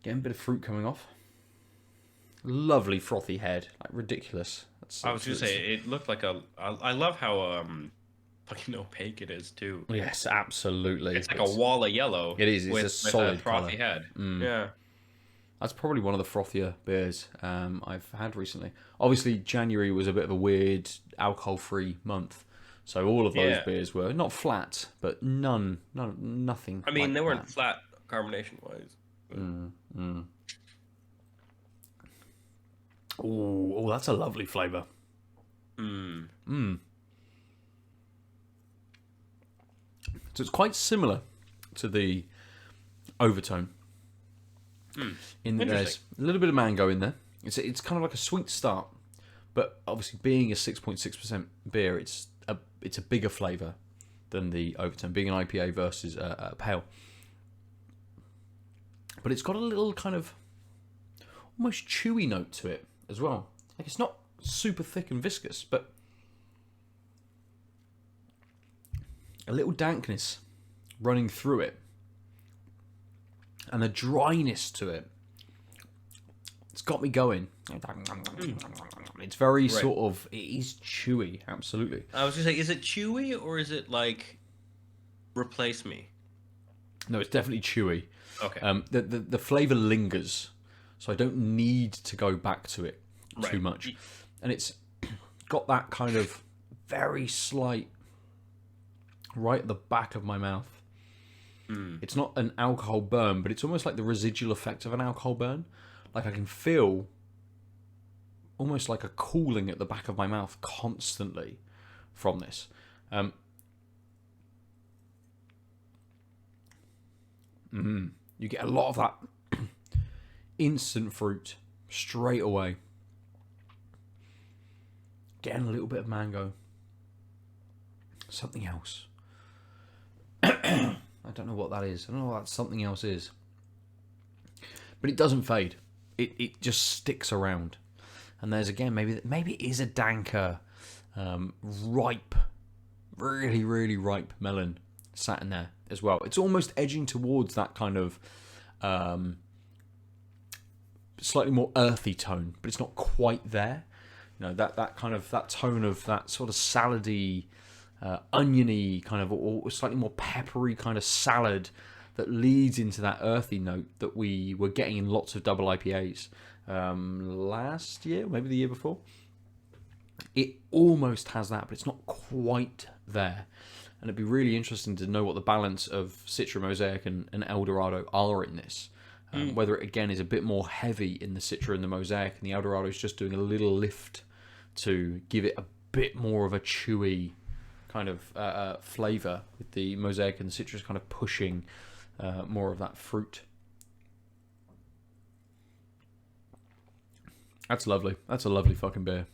Getting a bit of fruit coming off. Lovely frothy head, like ridiculous. I was gonna say it looked like I love how fucking opaque it is too. Yes, absolutely. It's like a wall of yellow. It is. It's a solid frothy colour. head. Yeah. That's probably one of the frothier beers I've had recently. Obviously, January was a bit of a weird alcohol-free month, so all of those beers were not flat, but nothing. I mean, like they weren't that. flat carbonation-wise. Oh, that's a lovely flavour. So it's quite similar to the Overtone. In that there's a little bit of mango in there. It's kind of like a sweet start, but obviously being a 6.6% beer, it's a bigger flavour than the Overtone, being an IPA versus a pale. But it's got a little kind of almost chewy note to it as well. Like, it's not super thick and viscous, but a little dankness running through it, and a dryness to it. It's got me going. It's very sort of, it is chewy, absolutely. I was gonna say, is it chewy or is it like replace me? No, it's definitely chewy. Okay. The flavour lingers, so I don't need to go back to it too much. And it's got that kind of very slight, right at the back of my mouth. It's not an alcohol burn, but it's almost like the residual effect of an alcohol burn. Like, I can feel almost like a cooling at the back of my mouth constantly from this. You get a lot of that instant fruit straight away. Getting a little bit of mango. Something else. I don't know what that is. I don't know what that something else is. But it doesn't fade. It just sticks around. And there's, again, maybe it is a danker ripe, really, really ripe melon sat in there as well. It's almost edging towards that kind of slightly more earthy tone, but it's not quite there. That kind of that tone of that sort of salady, oniony kind of, or slightly more peppery kind of salad that leads into that earthy note that we were getting in lots of double IPAs last year, maybe the year before. It almost has that, but it's not quite there. And it'd be really interesting to know what the balance of Citra Mosaic and Eldorado are in this. Whether it, again, is a bit more heavy in the Citra and the Mosaic, and the Eldorado is just doing a little lift to give it a bit more of a chewy kind of flavour, with the Mosaic and the Citra kind of pushing more of that fruit. That's lovely. That's a lovely fucking beer.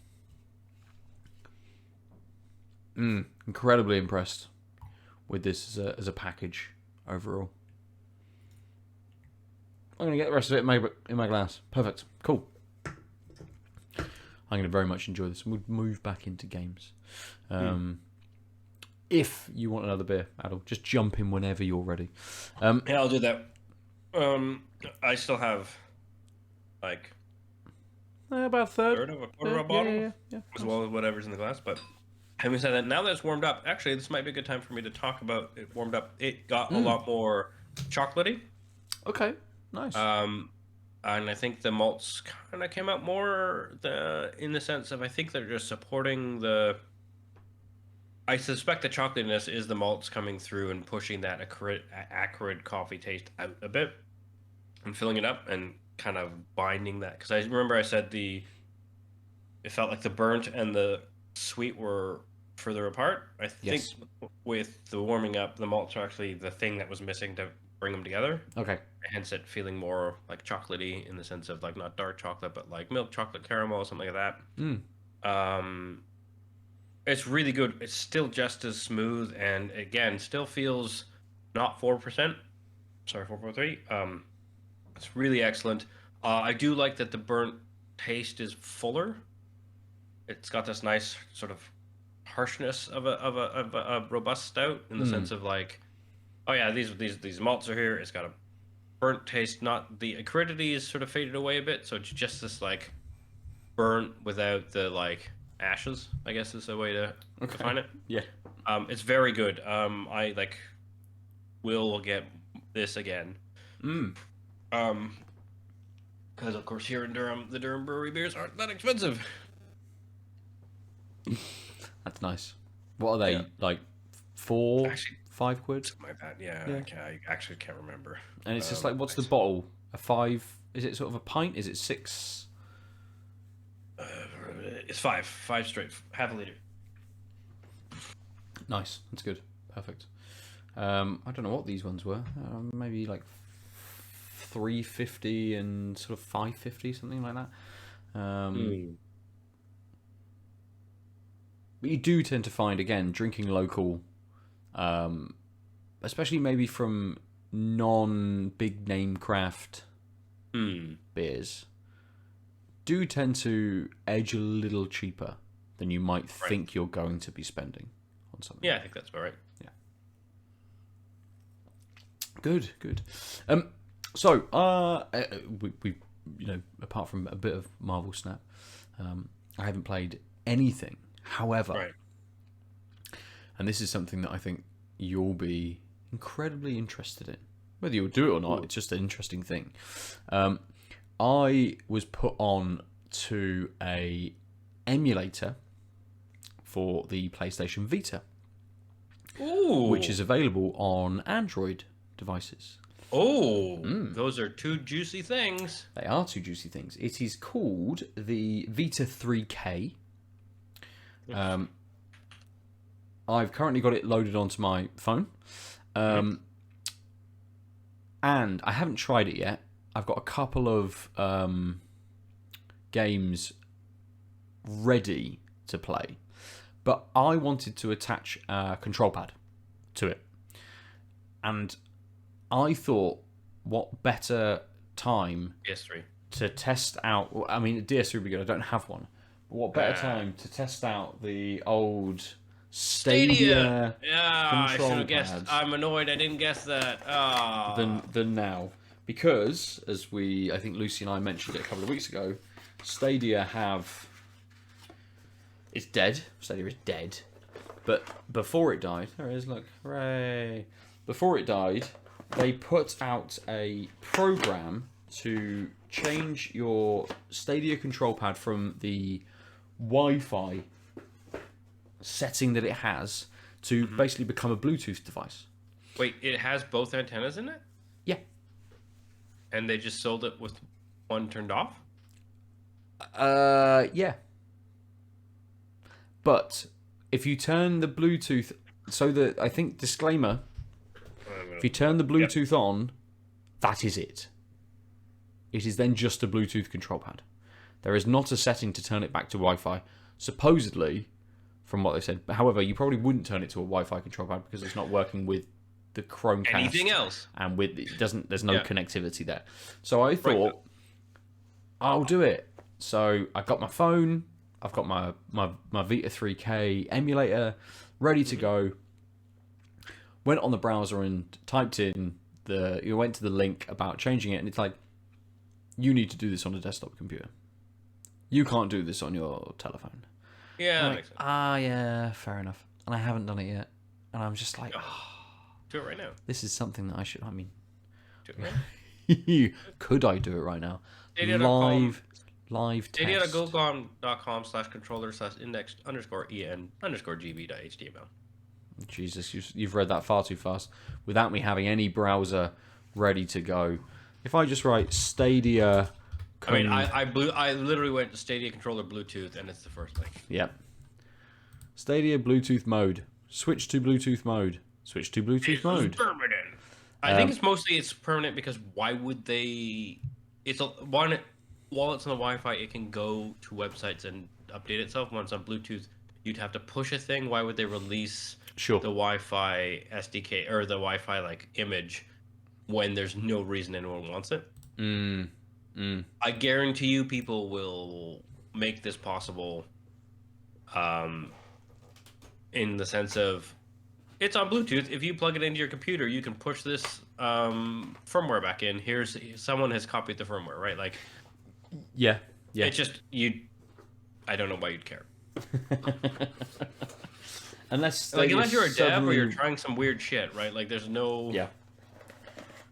Incredibly impressed with this as a package overall. I'm going to get the rest of it in my glass. Perfect. Cool. I'm going to very much enjoy this. We'll move back into games. If you want another beer, Aadil, just jump in whenever you're ready. Yeah, I'll do that. I still have like about a third of a quarter of a bottle, yeah. as well as whatever's in the glass. But having said that, now that it's warmed up, actually, this might be a good time for me to talk about it. Warmed up, it got a lot more chocolatey. Okay, nice. And I think the malts kind of came out more in the sense of, I think they're just supporting the. I suspect the chocolatiness is the malts coming through and pushing that acrid coffee taste out a bit and filling it up and kind of binding that. Because I remember I said it felt like the burnt and the sweet were further apart. I think with the warming up, the malts are actually the thing that was missing to bring them together. Okay. Hence it feeling more like chocolatey in the sense of like not dark chocolate, but like milk chocolate caramel, something like that. It's really good. It's still just as smooth, and again, still feels not 4%. Sorry, 4.3. It's really excellent. I do like that the burnt taste is fuller. It's got this nice sort of harshness of a robust stout in the sense of like, oh yeah, these malts are here. It's got a burnt taste. Not the acridity is sort of faded away a bit, so it's just this like burnt without the like ashes, I guess is a way to define it. Yeah. It's very good. I like will get this again. Because of course here in Durham, the Durham Brewery beers aren't that expensive. That's nice. What are they, like 4, actually, 5 quid? Something like that, yeah. I actually can't remember. And it's just like, what's the bottle? A 5? Is it sort of a pint? Is it 6? It's 5 straight, half a liter. Nice, that's good, perfect. I don't know what these ones were. Maybe like $3.50 and sort of $5.50, something like that. But you do tend to find, again, drinking local, especially maybe from non-big name craft beers, do tend to edge a little cheaper than you might think you're going to be spending on something. Yeah, I think that's about right. Yeah. Good. So, we apart from a bit of Marvel Snap, I haven't played anything. However, and this is something that I think you'll be incredibly interested in. Whether you'll do it or not, it's just an interesting thing. I was put on to a emulator for the PlayStation Vita, which is available on Android devices. Those are two juicy things. They are two juicy things. It is called the Vita 3K. I've currently got it loaded onto my phone. And I haven't tried it yet. I've got a couple of games ready to play, but I wanted to attach a control pad to it, and I thought, what better time PS3 to test out? I mean, DS3 would be good. I don't have one. what better time to test out the old Stadia Yeah, I should control have guessed. pads I'm annoyed I didn't guess that. than now, because as I think Lucy and I mentioned it a couple of weeks ago, Stadia it's dead. Stadia is dead. But before it died, there it is, look, hooray. Before it died, they put out a program to change your Stadia control pad from the Wi-Fi setting that it has to basically become a Bluetooth device. Wait, it has both antennas in it? Yeah. And they just sold it with one turned off? Yeah. But if you turn the Bluetooth, I think disclaimer, if you turn the Bluetooth on, that is it. It is then just a Bluetooth control pad. There is not a setting to turn it back to Wi-Fi, supposedly, from what they said. However, you probably wouldn't turn it to a Wi-Fi control pad because it's not working with the Chromecast. Anything else? And there's no connectivity there. So I thought, I'll do it. So I got my phone. I've got my Vita 3K emulator ready to go. Went on the browser and typed in you went to the link about changing it, and it's like, you need to do this on a desktop computer. You can't do this on your telephone. Yeah, that makes sense. Yeah, fair enough. And I haven't done it yet. And I'm just like, do it right now. This is something that I should, Do it right now. could I do it right now? Live test. Stadia.google.com/controller/index_en_gb.html. Jesus, you've read that far too fast without me having any browser ready to go. If I just write Stadia... I literally went to Stadia controller Bluetooth, and it's the first link. Yep. Stadia Bluetooth mode. Switch to Bluetooth mode. Switch to Bluetooth mode. Permanent. I think it's permanent because why would they? While it's on the Wi-Fi, it can go to websites and update itself. Once on Bluetooth, you'd have to push a thing. Why would they release the Wi-Fi SDK or the Wi-Fi image when there's no reason anyone wants it? I guarantee you people will make this possible in the sense of it's on Bluetooth. If you plug it into your computer, you can push this firmware back in. Someone has copied the firmware, right? Yeah. It's just I don't know why you'd care. Unless you're a dev or you're trying some weird shit, right? There's no... Yeah.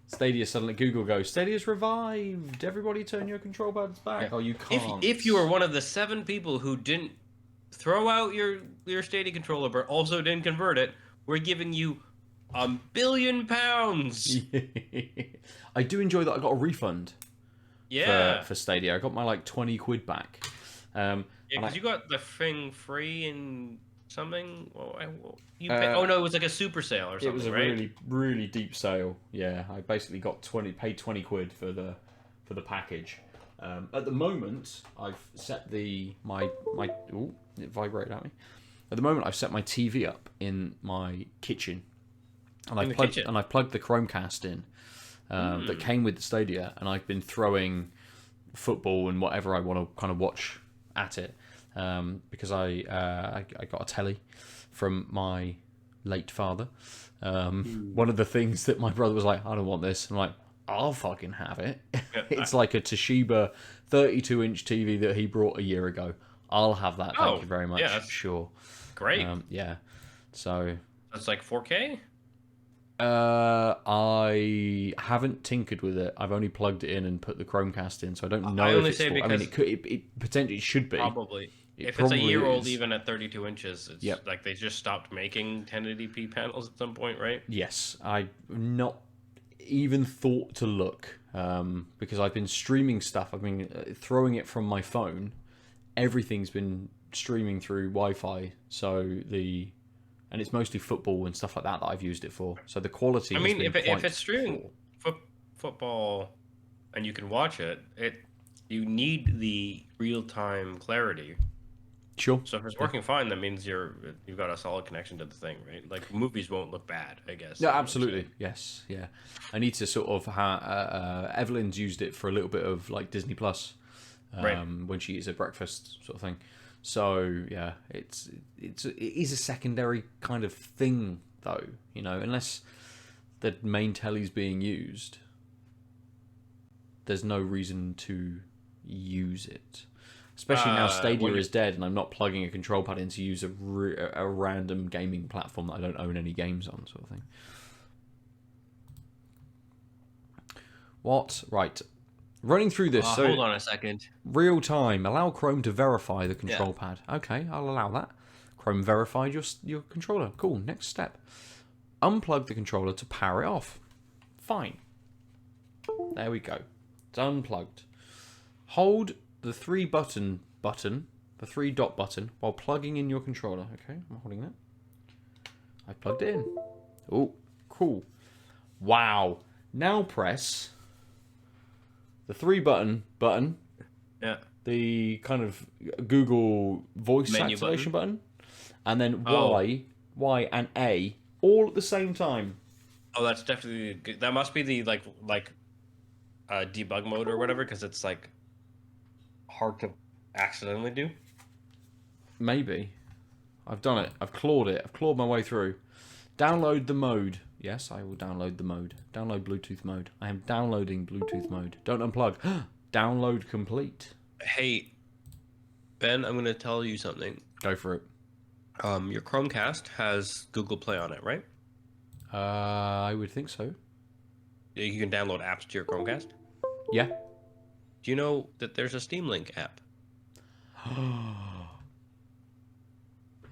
Stadia suddenly, Google goes, Stadia's revived. Everybody turn your control pads back. Yeah. Oh, you can't. If you were one of the 7 people who didn't throw out your Stadia controller but also didn't convert it, we're giving you £1 billion. I do enjoy that I got a refund. Yeah. For Stadia. I got my £20 back. Because you got the thing free and something. Oh no, it was like a super sale or something. It was a right? really, really deep sale. Yeah, I basically paid £20 for the package. At the moment, I've set my it vibrated at me. At the moment, I've set my TV up in my kitchen, and I've plugged the Chromecast in that came with the Stadia, and I've been throwing football and whatever I want to kind of watch at it. Because I got a telly from my late father. One of the things that my brother was like, I don't want this. I'm like, I'll fucking have it. It's like a Toshiba 32-inch TV that he brought a year ago. I'll have that. Thank you very much. Yeah, sure. Great. Yeah. So that's 4K? I haven't tinkered with it. I've only plugged it in and put the Chromecast in, so I don't know if it's. I mean, it potentially should be. Probably. If it's a year old, even at 32 inches, it's they just stopped making 1080p panels at some point, right? Yes, I've not even thought to look because I've been streaming stuff. I've been throwing it from my phone. Everything's been streaming through Wi-Fi, and it's mostly football and stuff like that I've used it for. So the quality. If it's streaming football and you can watch it, you need the real-time clarity. Sure. So if it's working fine, that means you've got a solid connection to the thing, right? Movies won't look bad, I guess. Yeah, absolutely. Yes, yeah. I need to sort of Evelyn's used it for a little bit of Disney Plus, when she eats at breakfast, sort of thing. So yeah, it is a secondary kind of thing though, unless the main telly's being used, there's no reason to use it. Especially now Stadia is dead, and I'm not plugging a control pad in to use a random gaming platform that I don't own any games on, sort of thing. What? Right. Running through this. So hold on a second. Real time. Allow Chrome to verify the control pad. Okay, I'll allow that. Chrome verified your controller. Cool. Next step. Unplug the controller to power it off. Fine. There we go. It's unplugged. Hold the three dot button, while plugging in your controller. Okay, I'm holding that. I plugged it in. Oh, cool. Wow. Now press the three button. Yeah. The kind of Google voice menu activation button. And then Y and A all at the same time. Oh, that's definitely good. That must be the like debug mode or whatever, because it's like hard to accidentally do. Maybe. I've done it. I've clawed it. I've clawed my way through. Download the mode. Yes, I will download the mode. Download Bluetooth mode. I am downloading Bluetooth mode. Don't unplug. Download complete. Hey, Ben, I'm going to tell you something. Go for it. Your Chromecast has Google Play on it, right? I would think so. You can download apps to your Chromecast? Yeah. Do you know that there's a Steam Link app?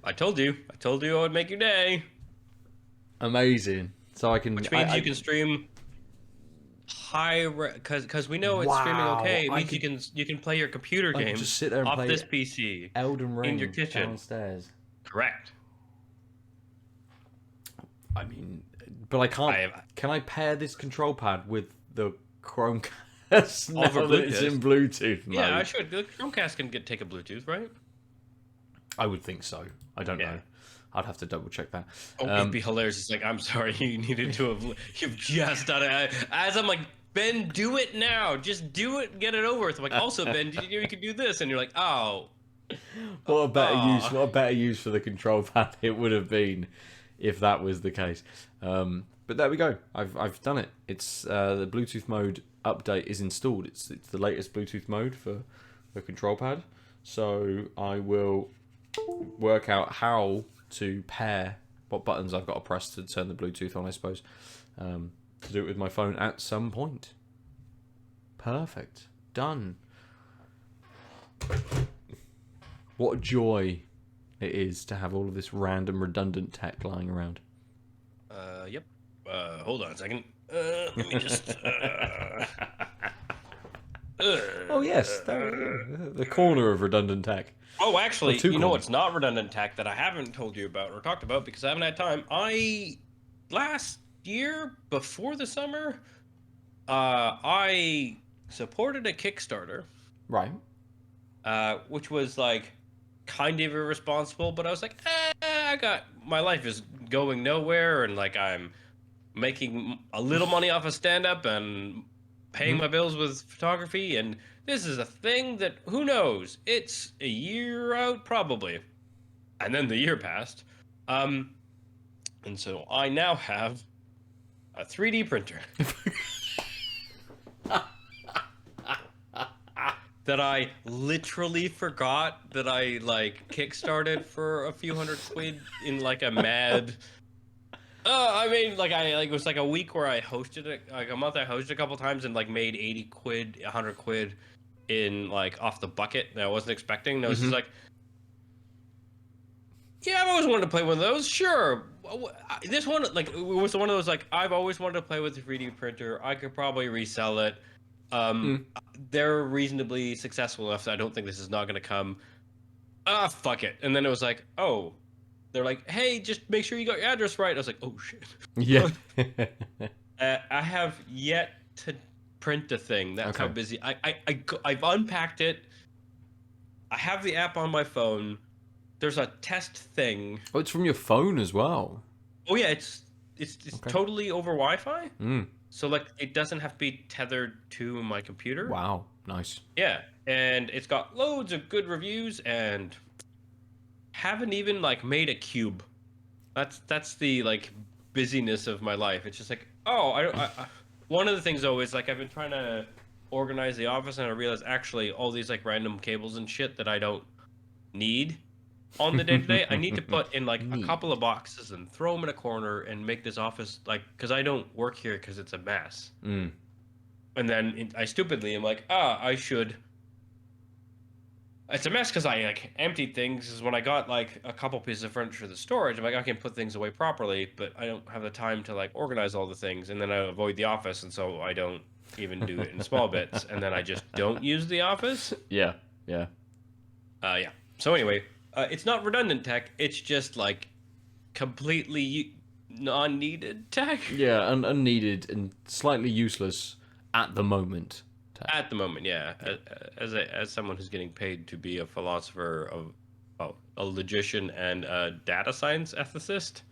I told you I would make your day. Amazing. So I can... Which means you can stream high... Because we know it's streaming okay. It means you can play your computer games just sit there and off play this PC. Elden Ring in your kitchen. Downstairs. Correct. I mean... But I can't... Can I pair this control pad with the Chromecast now Over that it's in Bluetooth mode? Yeah, I should. The Chromecast can take a Bluetooth, right? I would think so. I don't know. I'd have to double check that. Oh, it'd be hilarious. It's like, I'm sorry, you needed to have... You've just done it. As I'm like, Ben, do it now. Just do it and get it over with. I'm like, also, Ben, did you know you could do this? And you're like, oh. What a better use for the control pad it would have been if that was the case. But there we go. I've done it. It's the Bluetooth mode update is installed. It's the latest Bluetooth mode for the control pad. So I will work out how to pair what buttons I've got to press to turn the Bluetooth on, I suppose, to do it with my phone at some point. Perfect. Done. What a joy it is to have all of this random redundant tech lying around. Yep. Hold on a second. Let me just... Oh, yes. The corner of redundant tech. Oh, actually, you know what's not redundant tech that I haven't told you about or talked about because I haven't had time? Last year, before the summer, I supported a Kickstarter. Right. Which was like kind of irresponsible, but I was like, my life is going nowhere, and like I'm making a little money off of stand-up and paying my bills with photography, and this is a thing that, who knows, it's a year out probably. And then the year passed. And so I now have a 3D printer. That I literally forgot that I like kickstarted for a few hundred quid in like a mad... I mean, it was like a week where I hosted it, like a month I hosted a couple times and like made 80 quid, 100 quid in like off the bucket that I wasn't expecting. And I was just like, yeah, I've always wanted to play one of those. Sure. This one, like, it was one of those, like, I've always wanted to play with a 3D printer. I could probably resell it. They're reasonably successful enough that I don't think this is not going to come. Fuck it. And then it was like, oh, they're like, hey, just make sure you got your address right. I was like, oh, shit. Yeah. I have yet to print a thing. That's how busy. I've unpacked it. I have the app on my phone. There's a test thing. Oh, it's from your phone as well. Oh, yeah, it's totally over Wi-Fi. So, like, it doesn't have to be tethered to my computer. Wow, nice. Yeah, and it's got loads of good reviews, and haven't even like made a cube. That's the like busyness of my life. It's just like, oh, one of the things though is like I've been trying to organize the office, and I realized actually all these like random cables and shit that I don't need on the day to day, I need to put in like a Neat. couple of boxes and throw them in a corner and make this office like, because I don't work here because it's a mess. Mm. And then I stupidly am like, I should. It's a mess because I like emptied things. Is when I got like a couple pieces of furniture for the storage, I'm like, I can put things away properly, but I don't have the time to like organize all the things, and then I avoid the office, and so I don't even do it in small bits, and then I just don't use the office. Yeah, yeah. Yeah. So anyway, it's not redundant tech. It's just like completely non-needed tech Yeah, and unneeded and slightly useless at the moment. at the moment. Yeah, as someone who's getting paid to be a philosopher of, well, a logician and a data science ethicist.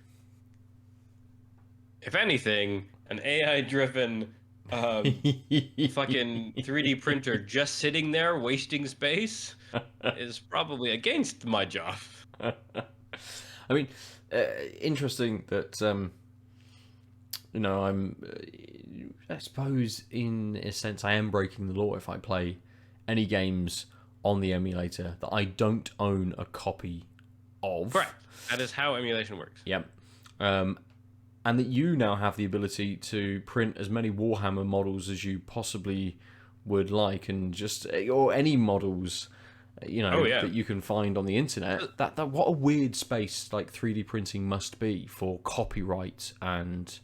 If anything, an AI-driven fucking 3D printer just sitting there wasting space is probably against my job. I mean, interesting that I suppose in a sense I am breaking the law if I play any games on the emulator that I don't own a copy of. Correct. That is how emulation works. Yep. And that you now have the ability to print as many Warhammer models as you possibly would like, and just or any models, that you can find on the internet. That what a weird space like 3D printing must be for copyright and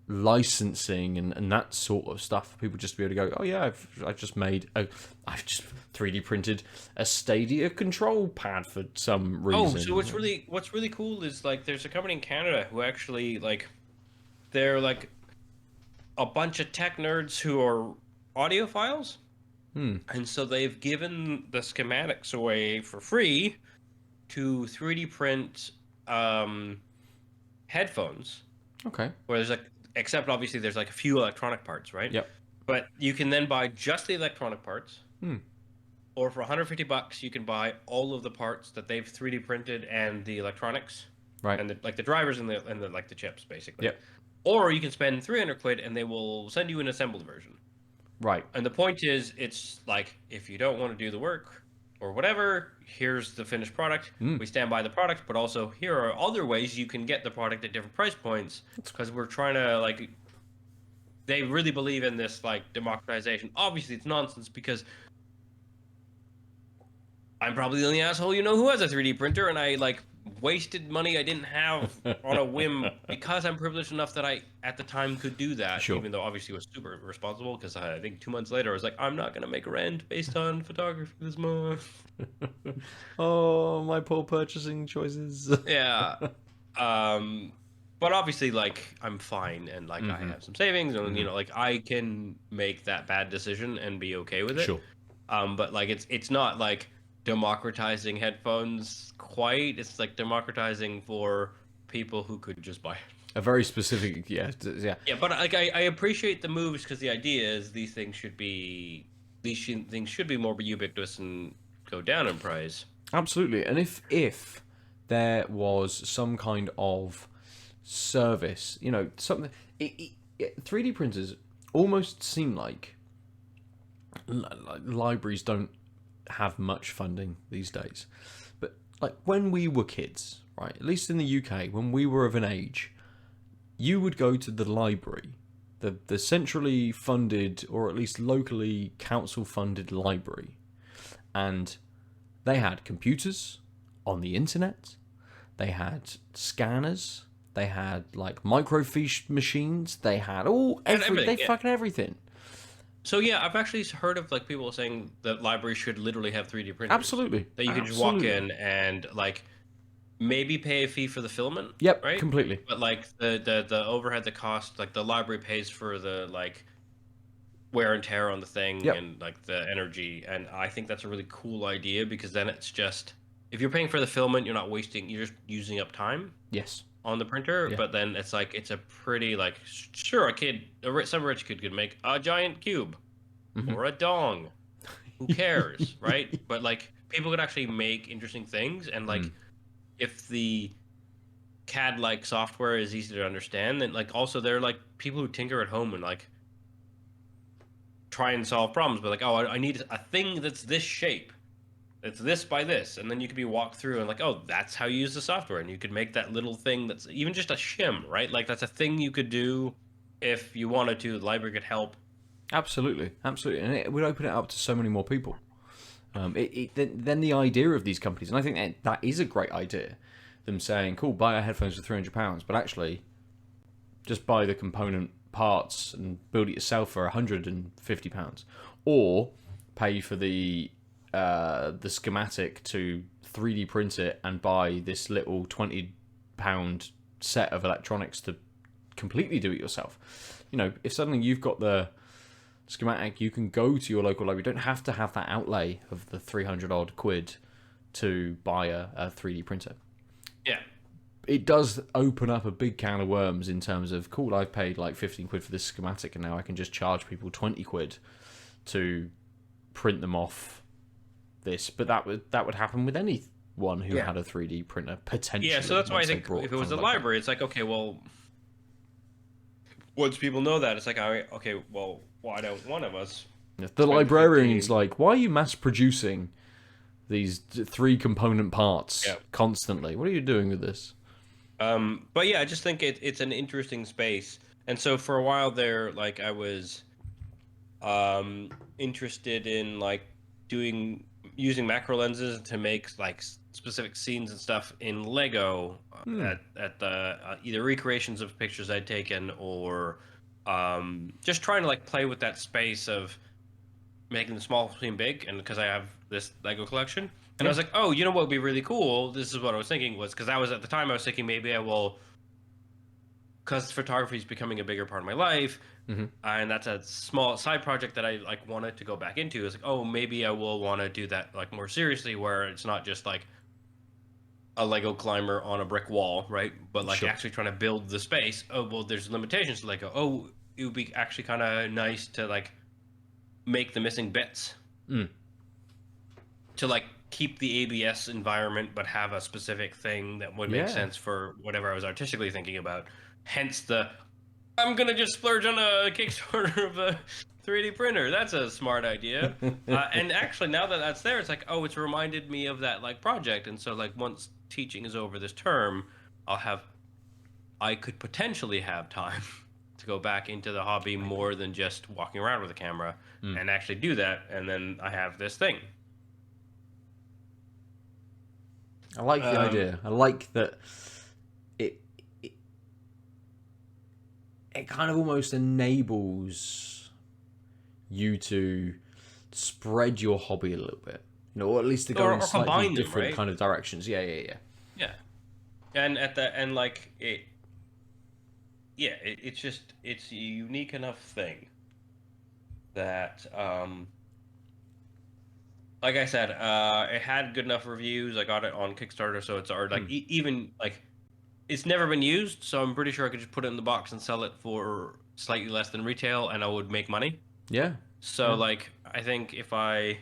licensing and that sort of stuff. People just to be able to go, oh yeah, I've just 3D printed a Stadia control pad for some reason. Oh, so what's really cool is like there's a company in Canada who actually like they're like a bunch of tech nerds who are audiophiles. And so they've given the schematics away for free to 3D print headphones. Okay. Where there's like, except obviously there's like a few electronic parts, right? Yep. But you can then buy just the electronic parts. Or for $150, you can buy all of the parts that they've 3D printed and the electronics, Right. and the drivers and the like the chips, basically. Yep. Or you can spend 300 quid and they will send you an assembled version. Right. And the point is, it's like if you don't want to do the work or whatever, here's the finished product. We stand by the product, but also here are other ways you can get the product at different price points, because we're trying to like. They really believe in this like democratization. Obviously, it's nonsense because I'm probably the only asshole who has a 3D printer, and I like wasted money I didn't have on a whim because I'm privileged enough that I at the time could do that. Sure. Even though obviously it was super irresponsible, because I think 2 months later I was like, I'm not gonna make rent based on photography this month. Oh, my poor purchasing choices. Yeah. But obviously, like, I'm fine, and like I have some savings, and like I can make that bad decision and be okay with it. Sure. But like it's not like democratizing headphones quite. It's like democratizing for people who could just buy it. A very specific, yeah. Yeah, but like I appreciate the moves, because the idea is these things should be more ubiquitous and go down in price. Absolutely. And if there was some kind of service, something, 3D printers almost seem like libraries don't have much funding these days. But like when we were kids, right, at least in the UK, when we were of an age, you would go to the library, the centrally funded or at least locally council funded library, and they had computers on the internet, they had scanners, they had like microfiche machines, they had fucking everything. So yeah, I've actually heard of like people saying that libraries should literally have 3D printers. Absolutely. That you can just walk in and like maybe pay a fee for the filament. Yep, right? completely. But like the overhead, the cost, like the library pays for the like wear and tear on the thing, and like the energy. And I think that's a really cool idea, because then it's just, if you're paying for the filament, you're just using up time. Yes. On the printer, but then it's like it's a pretty like sure some rich kid could make a giant cube or a dong, who cares, right? But like people could actually make interesting things, and like if the CAD like software is easy to understand, then like also they're like people who tinker at home and like try and solve problems, but like, oh, I need a thing that's this shape. It's this by this, and then you could be walked through and like, oh, that's how you use the software, and you could make that little thing that's even just a shim, right? Like that's a thing you could do if you wanted to. The library could help. Absolutely, absolutely, and it would open it up to so many more people. Then the idea of these companies, and I think that is a great idea. Them saying, "Cool, buy our headphones for £300," but actually, just buy the component parts and build it yourself for £150, or pay for the schematic to 3D print it and buy this little £20 set of electronics to completely do it yourself. You know, if suddenly you've got the schematic, you can go to your local library. You don't have to have that outlay of the 300 odd quid to buy a 3D printer. Yeah. It does open up a big can of worms in terms of, cool, I've paid like 15 quid for this schematic and now I can just charge people 20 quid to print them off this. But that would happen with anyone who had a 3D printer, potentially. Yeah, so that's why I think if it was a library, it's like, okay, well, once people know that, it's like, okay, well, why don't one of us? The librarian's like, why are you mass producing these 3 component parts constantly? What are you doing with this? But yeah, I just think it's an interesting space. And so for a while there, like I was interested in like using macro lenses to make like specific scenes and stuff in Lego at the either recreations of pictures I'd taken or just trying to like play with that space of making the small seem big, and because I have this Lego collection. And I was like, oh, you know what would be really cool? This is what I was thinking was, because I was at the time I was thinking maybe I will, because photography is becoming a bigger part of my life, and that's a small side project that I like wanted to go back into. It's like, oh, maybe I will want to do that like more seriously, where it's not just like a Lego climber on a brick wall, right? But like actually trying to build the space. Oh, well, there's limitations to Lego. Oh, it would be actually kind of nice to like make the missing bits to like keep the ABS environment, but have a specific thing that would make sense for whatever I was artistically thinking about. Hence the, I'm gonna just splurge on a Kickstarter of a 3D printer. That's a smart idea. And actually, now that that's there, it's like, oh, it's reminded me of that like project. And so like once teaching is over this term, I could potentially have time to go back into the hobby more than just walking around with a camera and actually do that. And then I have this thing. I like the idea. I like that it kind of almost enables you to spread your hobby a little bit, you know, or at least to go in slightly different kind of directions. Yeah. And at the end, like it's just it's a unique enough thing that like I said, it had good enough reviews. I got it on Kickstarter, so it's already like even like it's never been used, so I'm pretty sure I could just put it in the box and sell it for slightly less than retail, and I would make money. Yeah. So like I think if I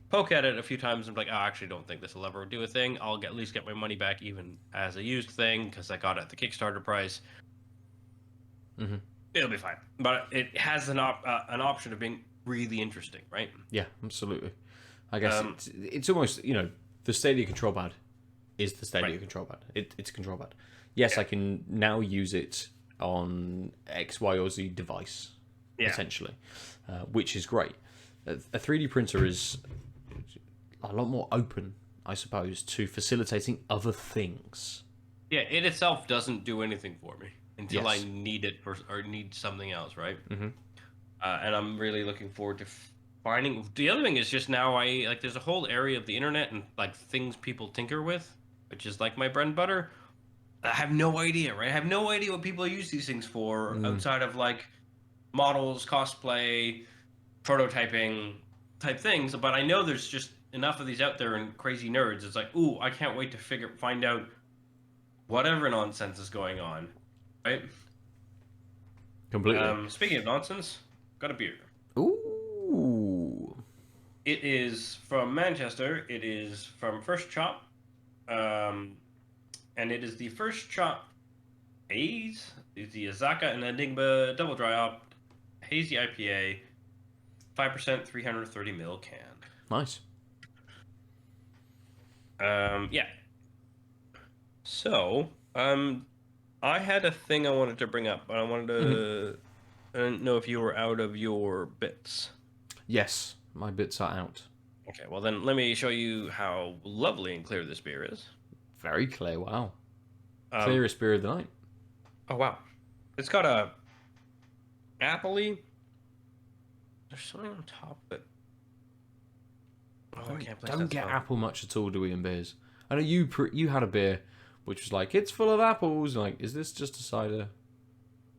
poke at it a few times and be like, oh, I actually don't think this will ever do a thing, I'll at least get my money back even as a used thing because I got it at the Kickstarter price. It'll be fine, but it has an option of being really interesting, right? Yeah, absolutely. I guess it's almost, you know, the Stadia control pad is the Stadia control pad. It's a control pad. Yes, I can now use it on X, Y, or Z device, essentially, which is great. A 3D printer is a lot more open, I suppose, to facilitating other things. Yeah, it itself doesn't do anything for me until I need it or need something else, right? And I'm really looking forward to finding. The other thing is just now there's a whole area of the internet and like things people tinker with, which is like my bread and butter. I have no idea, right? I have no idea what people use these things for outside of like models, cosplay, prototyping type things. But I know there's just enough of these out there and crazy nerds. It's like, ooh, I can't wait to find out whatever nonsense is going on, right? Completely. Speaking of nonsense, got a beer. Ooh. It is from Manchester. It is from First Chop. And it is the First Chop Haze. It's the Azaka and Enigma Double Dry Hop Hazy IPA. 5%, 330 ml can. Nice. Yeah. So, I had a thing I wanted to bring up, but I wanted to. I didn't know if you were out of your bits. Yes, my bits are out. Okay, well then let me show you how lovely and clear this beer is. Very clear. Wow. Um, Clearest beer of the night. Oh wow, it's got a appley. There's something on top of it. Oh, I can't place Don't that get spell. apple much at all, do we, in beers? I know you had a beer which was like, it's full of apples. Like, is this just a cider?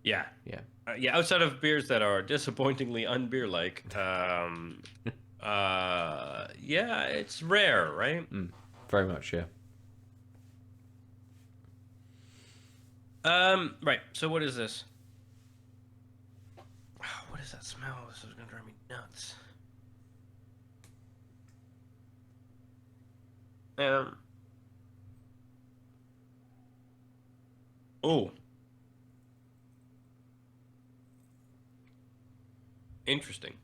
Yeah, Yeah. yeah. Outside of beers that are disappointingly unbeer-like, yeah, it's rare, right? Very much, yeah. Right. So what is this? What is that smell? This is gonna drive me nuts. Oh, interesting.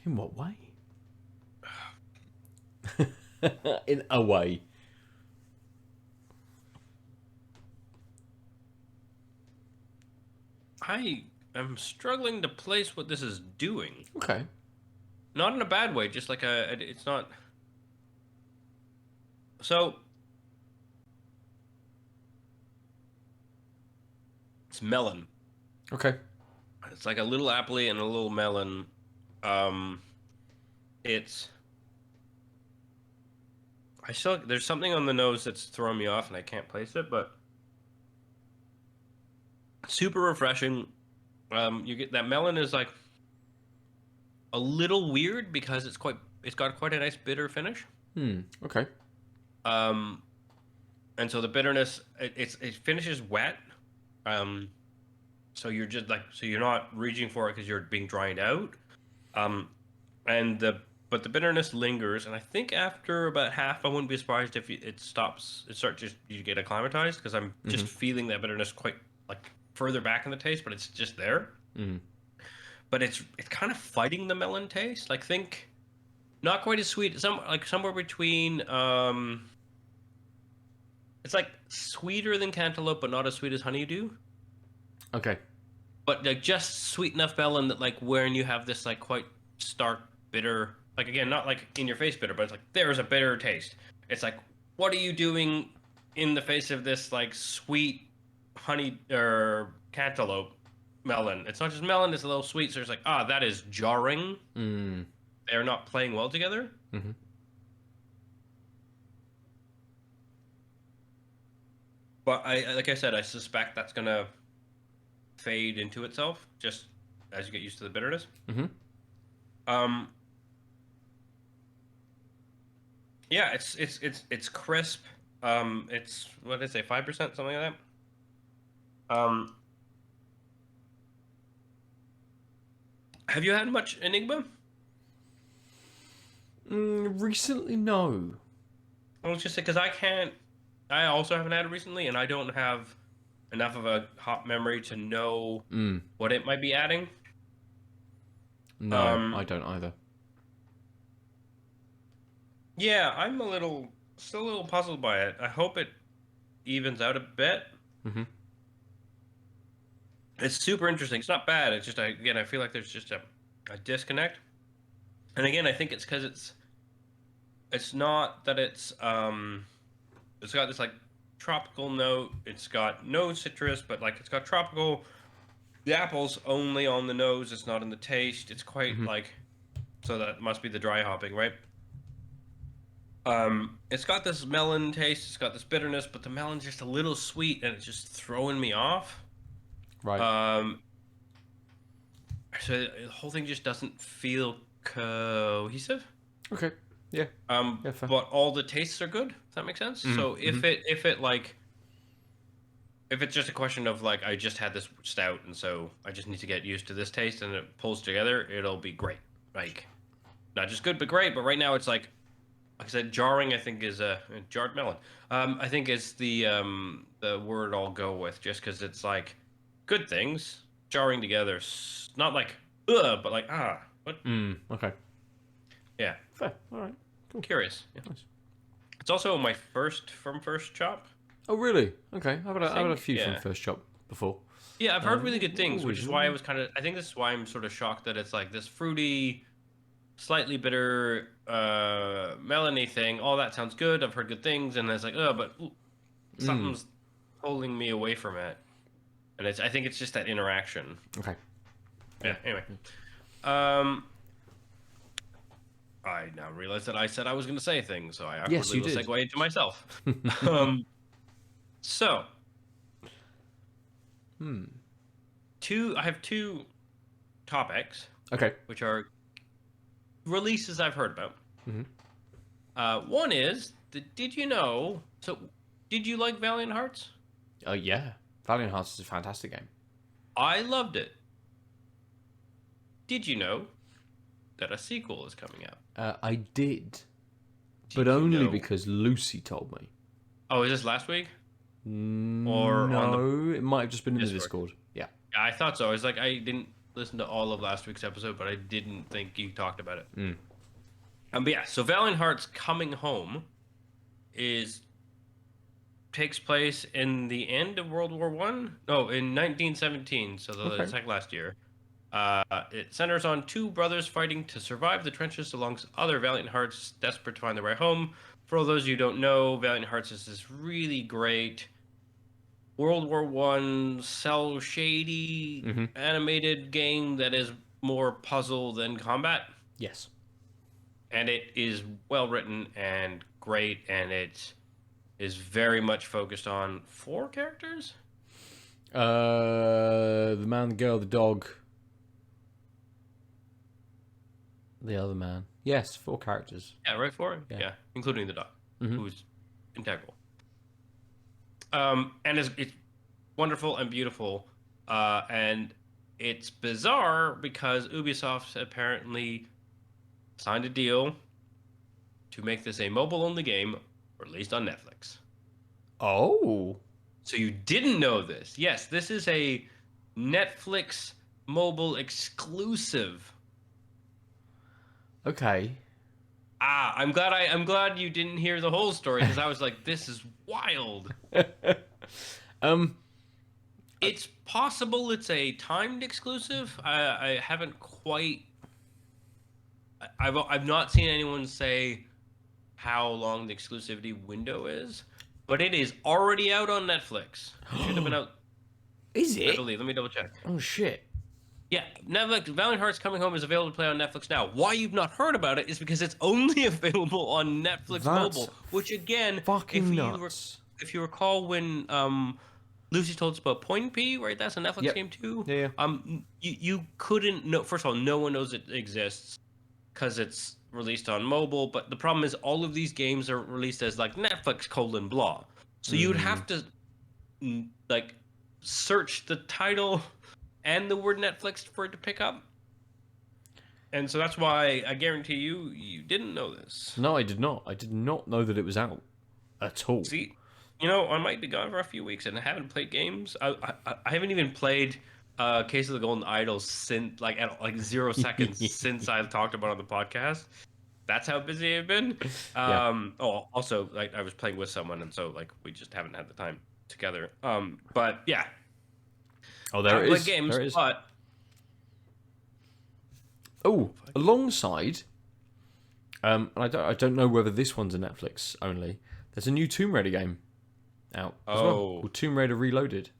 In what way? In a way. I am struggling to place what this is doing. Okay. Not in a bad way, just like it's not. So it's melon. Okay. It's like a little appley and a little melon. Um, it's. There's something on the nose that's throwing me off, and I can't place it, but super refreshing. You get that melon is like a little weird because it's got quite a nice bitter finish. Okay. And so the bitterness it finishes wet. So you're just so you're not reaching for it because you're being dried out. And but the bitterness lingers, and I think after about half, I wouldn't be surprised if it stops. You get acclimatized because I'm just feeling that bitterness quite like further back in the taste, but it's just there. But it's kind of fighting the melon taste. Like think not quite as sweet. Somewhere between it's like sweeter than cantaloupe, but not as sweet as honeydew. Okay. But like just sweet enough melon that like when you have this like quite stark bitter, like again not like in your face bitter, but it's like there is a bitter taste. It's like what are you doing in the face of this like sweet honey or cantaloupe melon? It's not just melon; it's a little sweet. So it's like that is jarring. They're not playing well together. But like I said, I suspect that's gonna fade into itself just as you get used to the bitterness. Yeah, it's crisp. It's what did I say, 5%, something like that. Have you had much Enigma? Recently, no. I was just because I can't. I also haven't had it recently, and I don't have enough of a hop memory to know what it might be adding. No, I don't either. Yeah, I'm still a little puzzled by it. I hope it evens out a bit. It's super interesting. It's not bad. It's just again, I feel like there's just a disconnect. And again, I think it's because it's not that it's got this like tropical note. It's got no citrus, but like it's got tropical. The apple's only on the nose. It's not in the taste. It's quite like, so that must be the dry hopping, right? It's got this melon taste. It's got this bitterness, but the melon's just a little sweet, and it's just throwing me off. Right. So the whole thing just doesn't feel cohesive. Okay. Yeah. Yeah, fair. But all the tastes are good. Does that make sense? So if it's just a question of like I just had this stout and so I just need to get used to this taste and it pulls together, it'll be great. Like not just good but great. But right now it's like I said, jarring. I think is a jarred melon. I think is the word I'll go with, just because it's like good things jarring together. Not like ugh, but like what? Okay. Yeah, Fair. All right. Cool. curious. Yeah. Nice. It's also my first from First Chop. Oh, really? Okay. I've had a think, few from yeah. First Shop before. Yeah, I've heard really good things, which Always. is why I was kind of. I think this is why I'm sort of shocked that it's like this fruity, slightly bitter, melony thing. All that sounds good. I've heard good things, and it's like, oh, but something's pulling me away from it. And I think it's just that interaction. Okay. Yeah. Anyway, um, I now realize that I said I was going to say things, so I Yes, awkwardly you will did. segue into myself. um, so, I have two topics, Okay. which are releases I've heard about. Mm-hmm. One is, did you know? So, did you like Valiant Hearts? Yeah. Valiant Hearts is a fantastic game. I loved it. Did you know that a sequel is coming out? I did, Did but you only know- because Lucy told me. Oh, is this last week? Or no, on it might have just been in the Discord? Discord. Yeah. Yeah, I thought so. I was like, I didn't listen to all of last week's episode, but I didn't think you talked about it. But yeah, so Valiant Hearts Coming Home takes place in the end of World War One. No, in 1917. So the second last year. It centers on two brothers fighting to survive the trenches alongside other Valiant Hearts desperate to find their way home. For all those of you who don't know, Valiant Hearts is this really great World War One cell shady animated game that is more puzzle than combat. Yes. And it is well written and great, and it is very much focused on 4 characters. The man, the girl, the dog, the other man. Yes, 4 characters. Yeah, right, 4. Yeah, including the dog, who's integral. And it's wonderful and beautiful, and it's bizarre because Ubisoft apparently signed a deal to make this a mobile-only game released on Netflix. Oh. So you didn't know this? Yes, this is a Netflix mobile exclusive. Okay. I'm glad you didn't hear the whole story, because I was like, this is wild. It's possible it's a timed exclusive. I haven't quite. I've not seen anyone say how long the exclusivity window is, but it is already out on Netflix. It should have been out. Is it? I believe. Let me double check. Oh shit. Yeah, Netflix. Valiant Hearts Coming Home is available to play on Netflix now. Why you've not heard about it is because it's only available on Netflix That's mobile. Which again, fucking nuts. If you recall when Lucy told us about Point P, right? That's a Netflix game too. Yeah. You couldn't know. First of all, no one knows it exists because it's released on mobile. But the problem is, all of these games are released as like Netflix : blah. So you would have to like search the title and the word Netflix for it to pick up. And so that's why I guarantee you didn't know this. No, I did not. I did not know that it was out at all. See, I might be gone for a few weeks and I haven't played games. I haven't even played Case of the Golden Idol since at 0 seconds since I talked about it on the podcast. That's how busy I've been. Oh, also I was playing with someone, and so we just haven't had the time together. But yeah. Oh, there it is. Games, there it is. But alongside, and I don't know whether this one's a Netflix only. There's a new Tomb Raider game out as well, called Tomb Raider Reloaded.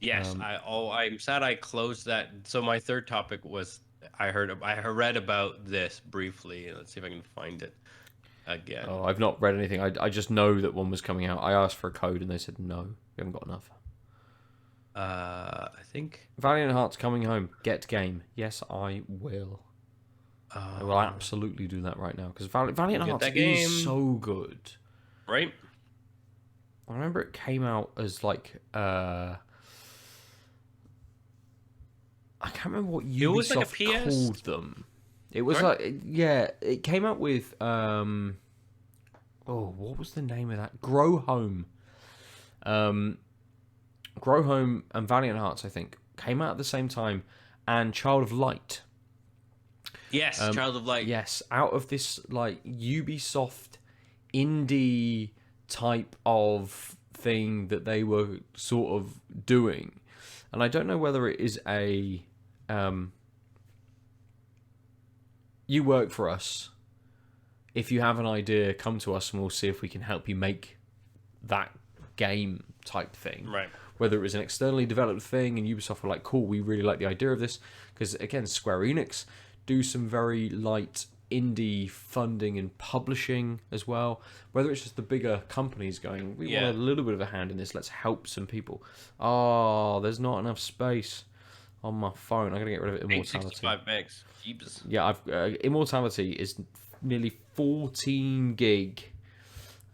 Yes, I'm sad I closed that. So my third topic was I read about this briefly. Let's see if I can find it again. Oh, I've not read anything. I just know that one was coming out. I asked for a code and they said no, we haven't got enough. I think Valiant Hearts Coming Home. Get game. Yes, I will. I will absolutely do that right now because Valiant Hearts is so good. Right. I remember it came out as I can't remember what Ubisoft called them. It was Sorry? it came out with what was the name of that? Grow Home. Grow Home and Valiant Hearts, I think, came out at the same time, and Child of Light. Yes, Child of Light. Yes, out of this like Ubisoft indie type of thing that they were sort of doing, and I don't know whether it is a you work for us. If you have an idea, come to us and we'll see if we can help you make that game type thing. Right. Whether it was an externally developed thing and Ubisoft were like, cool, we really like the idea of this. Because, again, Square Enix do some very light indie funding and publishing as well. Whether it's just the bigger companies going, we want a little bit of a hand in this, let's help some people. Oh, there's not enough space on my phone. I'm going to get rid of Immortality. 65 megs. Jeebus. Yeah, Immortality is nearly 14 gig.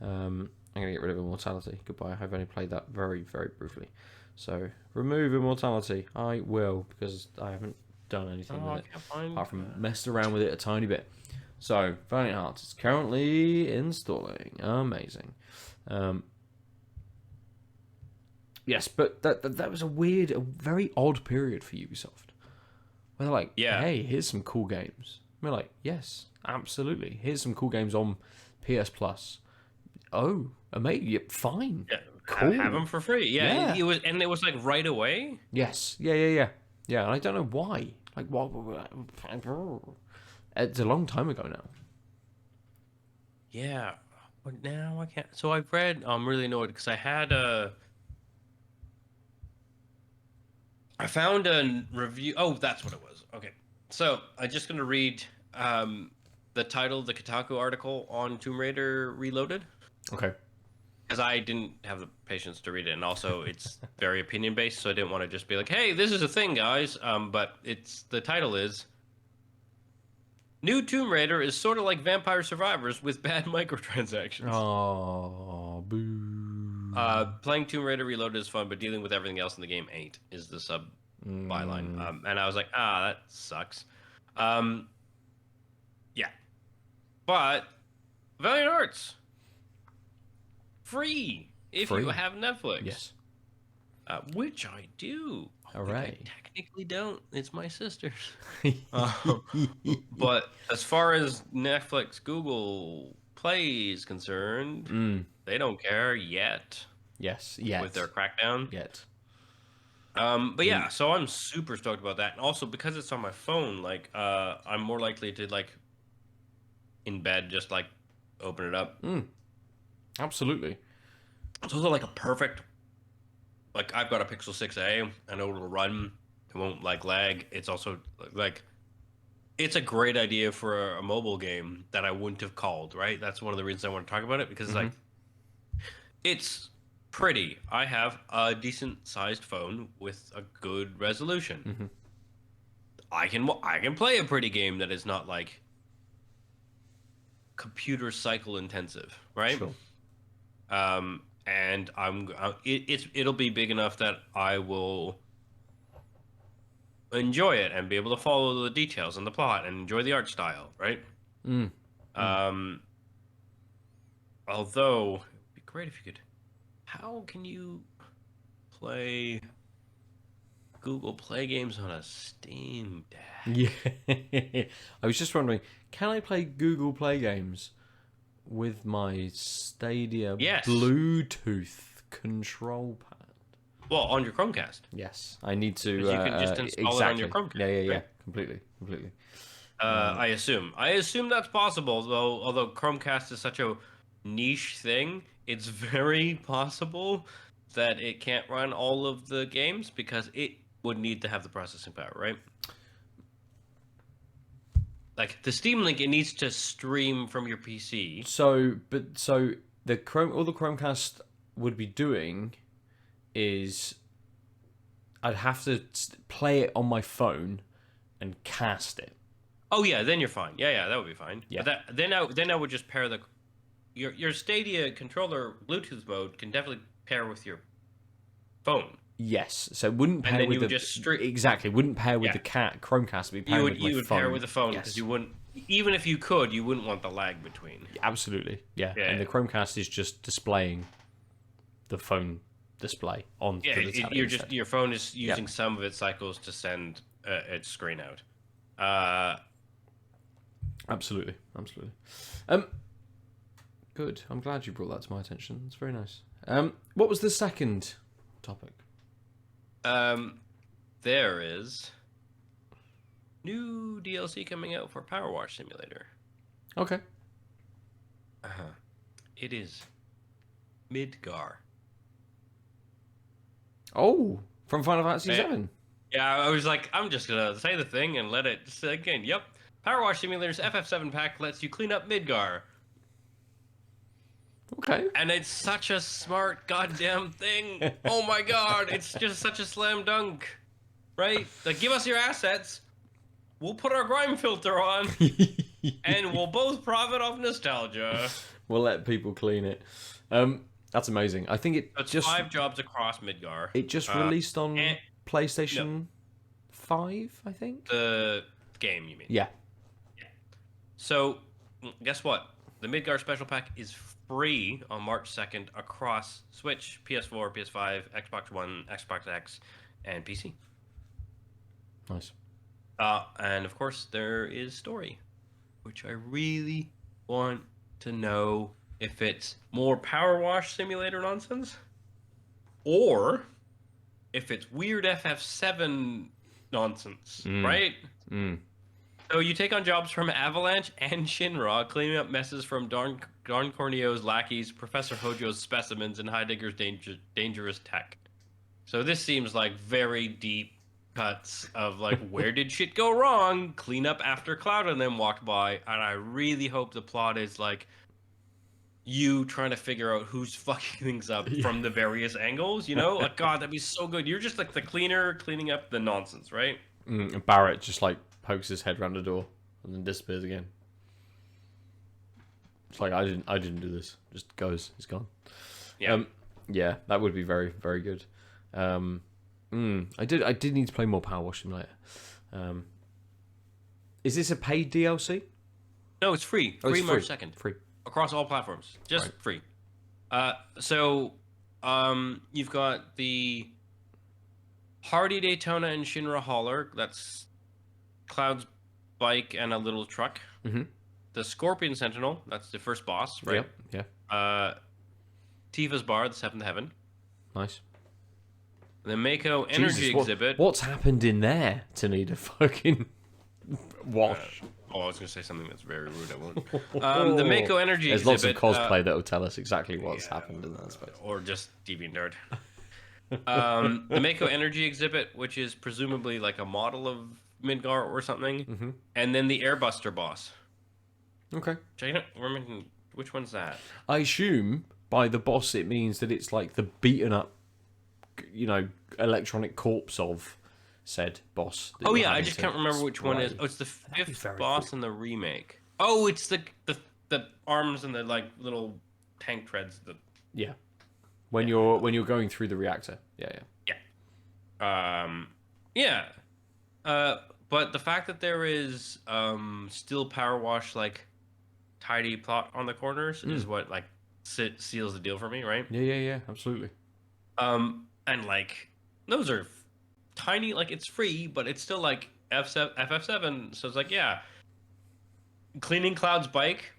I'm going to get rid of Immortality. Goodbye. I've only played that very, very briefly. So, remove Immortality. I will, because I haven't done anything with it. Apart from messed around with it a tiny bit. So, Valiant Hearts is currently installing. Amazing. Yes, but that was a very odd period for Ubisoft. Where they're like, hey, here's some cool games. And we're like, yes, absolutely. Here's some cool games on PS Plus. Oh, amazing. Yeah, fine. Yeah, cool. Have them for free. Yeah. It was like right away. Yes. Yeah. And I don't know why. Like, what? It's a long time ago now. Yeah, but now I can't. So I've read. I'm really annoyed because I found a review. Oh, that's what it was. Okay, so I'm just gonna read the title of the Kotaku article on Tomb Raider Reloaded. Okay. Because I didn't have the patience to read it, and also it's very opinion based, so I didn't want to just be like, "Hey, this is a thing, guys." But the title is New Tomb Raider is sort of like Vampire Survivors with bad microtransactions. Oh, boo. Playing Tomb Raider Reloaded is fun, but dealing with everything else in the game ain't, is the sub byline. And I was like, that sucks. Yeah. But Valiant Hearts, free if you have Netflix. Yes. Which I do. Hooray. I technically don't. It's my sister's. But as far as Netflix, Google Play is concerned, they don't care yet. Yes, yet. With their crackdown. Yet. But yeah, so I'm super stoked about that. And also because it's on my phone, like I'm more likely to like in bed just like open it up. Absolutely. It's also like a perfect, like I've got a Pixel 6a. I know it'll run. It won't like lag. It's also like, it's a great idea for a mobile game that I wouldn't have called, right? That's one of the reasons I want to talk about it, because like, it's pretty. I have a decent sized phone with a good resolution. I can play a pretty game that is not like computer cycle intensive, right? Sure. And it'll be big enough that I will enjoy it and be able to follow the details and the plot and enjoy the art style, right? Although it'd be great if you could. How can you play Google Play games on a Steam Deck? Yeah. I was just wondering, can I play Google Play games with my Stadia Bluetooth control pad? Well, on your Chromecast. Yes, I need to. You can just install it on your Chromecast. Yeah. Right? Completely. I assume that's possible. Though, although Chromecast is such a niche thing, it's very possible that it can't run all of the games because it would need to have the processing power, right? Like the Steam Link, it needs to stream from your PC. So all the Chromecast would be doing is I'd have to play it on my phone and cast it. Oh yeah, then you're fine. Yeah, that would be fine. Yeah. But then I would just pair your Stadia controller Bluetooth mode can definitely pair with your phone. Yes, so it wouldn't pair then with you the would just exactly wouldn't pair with Yeah. the Chromecast. It'd be pairing with my you would phone. pair with the phone Yes. because you wouldn't, even if you could, you wouldn't want the lag between. Absolutely, yeah. Yeah. And the Chromecast is just displaying the phone display on Yeah, for the telly you're instead. just your phone is using some of its cycles to send its screen out. Absolutely. Good. I'm glad you brought that to my attention. It's very nice. What was the second topic? There is new DLC coming out for Powerwash Simulator. Okay. It is Midgar. Oh, from Final Fantasy VII. Yeah, I was like, I'm just gonna say the thing and let it sink in. Yep, Powerwash Simulator's FF7 pack lets you clean up Midgar. Okay. And it's such a smart goddamn thing. Oh my god, it's just such a slam dunk. Right? Like, give us your assets. We'll put our grime filter on. And we'll both profit off nostalgia. We'll let people clean it. That's amazing. I think It's just 5 jobs across Midgar. it just released on PlayStation 5, I think. The game, you mean? Yeah. So, guess what? The Midgar Special Pack is free on March 2nd across Switch, PS4, PS5, Xbox One, Xbox X, and PC. Nice. And of course, there is story, which I really want to know if it's more Powerwash Simulator nonsense, or if it's weird FF7 nonsense, right? So you take on jobs from Avalanche and Shinra, cleaning up messes from Don Corneo's lackeys, Professor Hojo's specimens, and Heidegger's dangerous tech. So this seems like very deep cuts of like, where did shit go wrong? Clean up after Cloud and them walked by. And I really hope the plot is like you trying to figure out who's fucking things up from the various angles, you know? Like, God, that'd be so good. You're just like the cleaner cleaning up the nonsense, right? And Barrett just like pokes his head round the door and then disappears again. It's like I didn't do this. Just goes. He's gone. Yeah. Yeah, that would be very, very good. I did need to play more Powerwash Simulator. Is this a paid DLC? No, it's free. Oh, it's Free March 2nd. Free. Across all platforms. Just free. So you've got the Hardy Daytona and Shinra Hauler. That's Cloud's bike and a little truck. Mm-hmm. The Scorpion Sentinel. That's the first boss, right? Yep. Yeah. Tifa's Bar, the Seventh Heaven. Nice. The Mako Energy Exhibit. What's happened in there to need a fucking wash? I was going to say something that's very rude. I won't. The Mako Energy There's Exhibit. lots of cosplay that will tell us exactly what's happened in that space. Or just DeviantArt. The Mako Energy Exhibit, which is presumably like a model of Midgar or something. Mm-hmm. And then the Airbuster boss. Okay. Which one's that? I assume by the boss it means that it's like the beaten up, electronic corpse of said boss. Oh yeah, I just can't remember which one is. Oh, it's the That'd be fifth very boss cool. in the remake. Oh, it's the arms and the like little tank treads. Yeah. When you're going through the reactor. Yeah. Yeah. But the fact that there is still Powerwash like tidy plot on the corners is what like seals the deal for me, right? Yeah. Absolutely. And like those are tiny, like it's free, but it's still like FF7, so it's like, yeah, cleaning Cloud's bike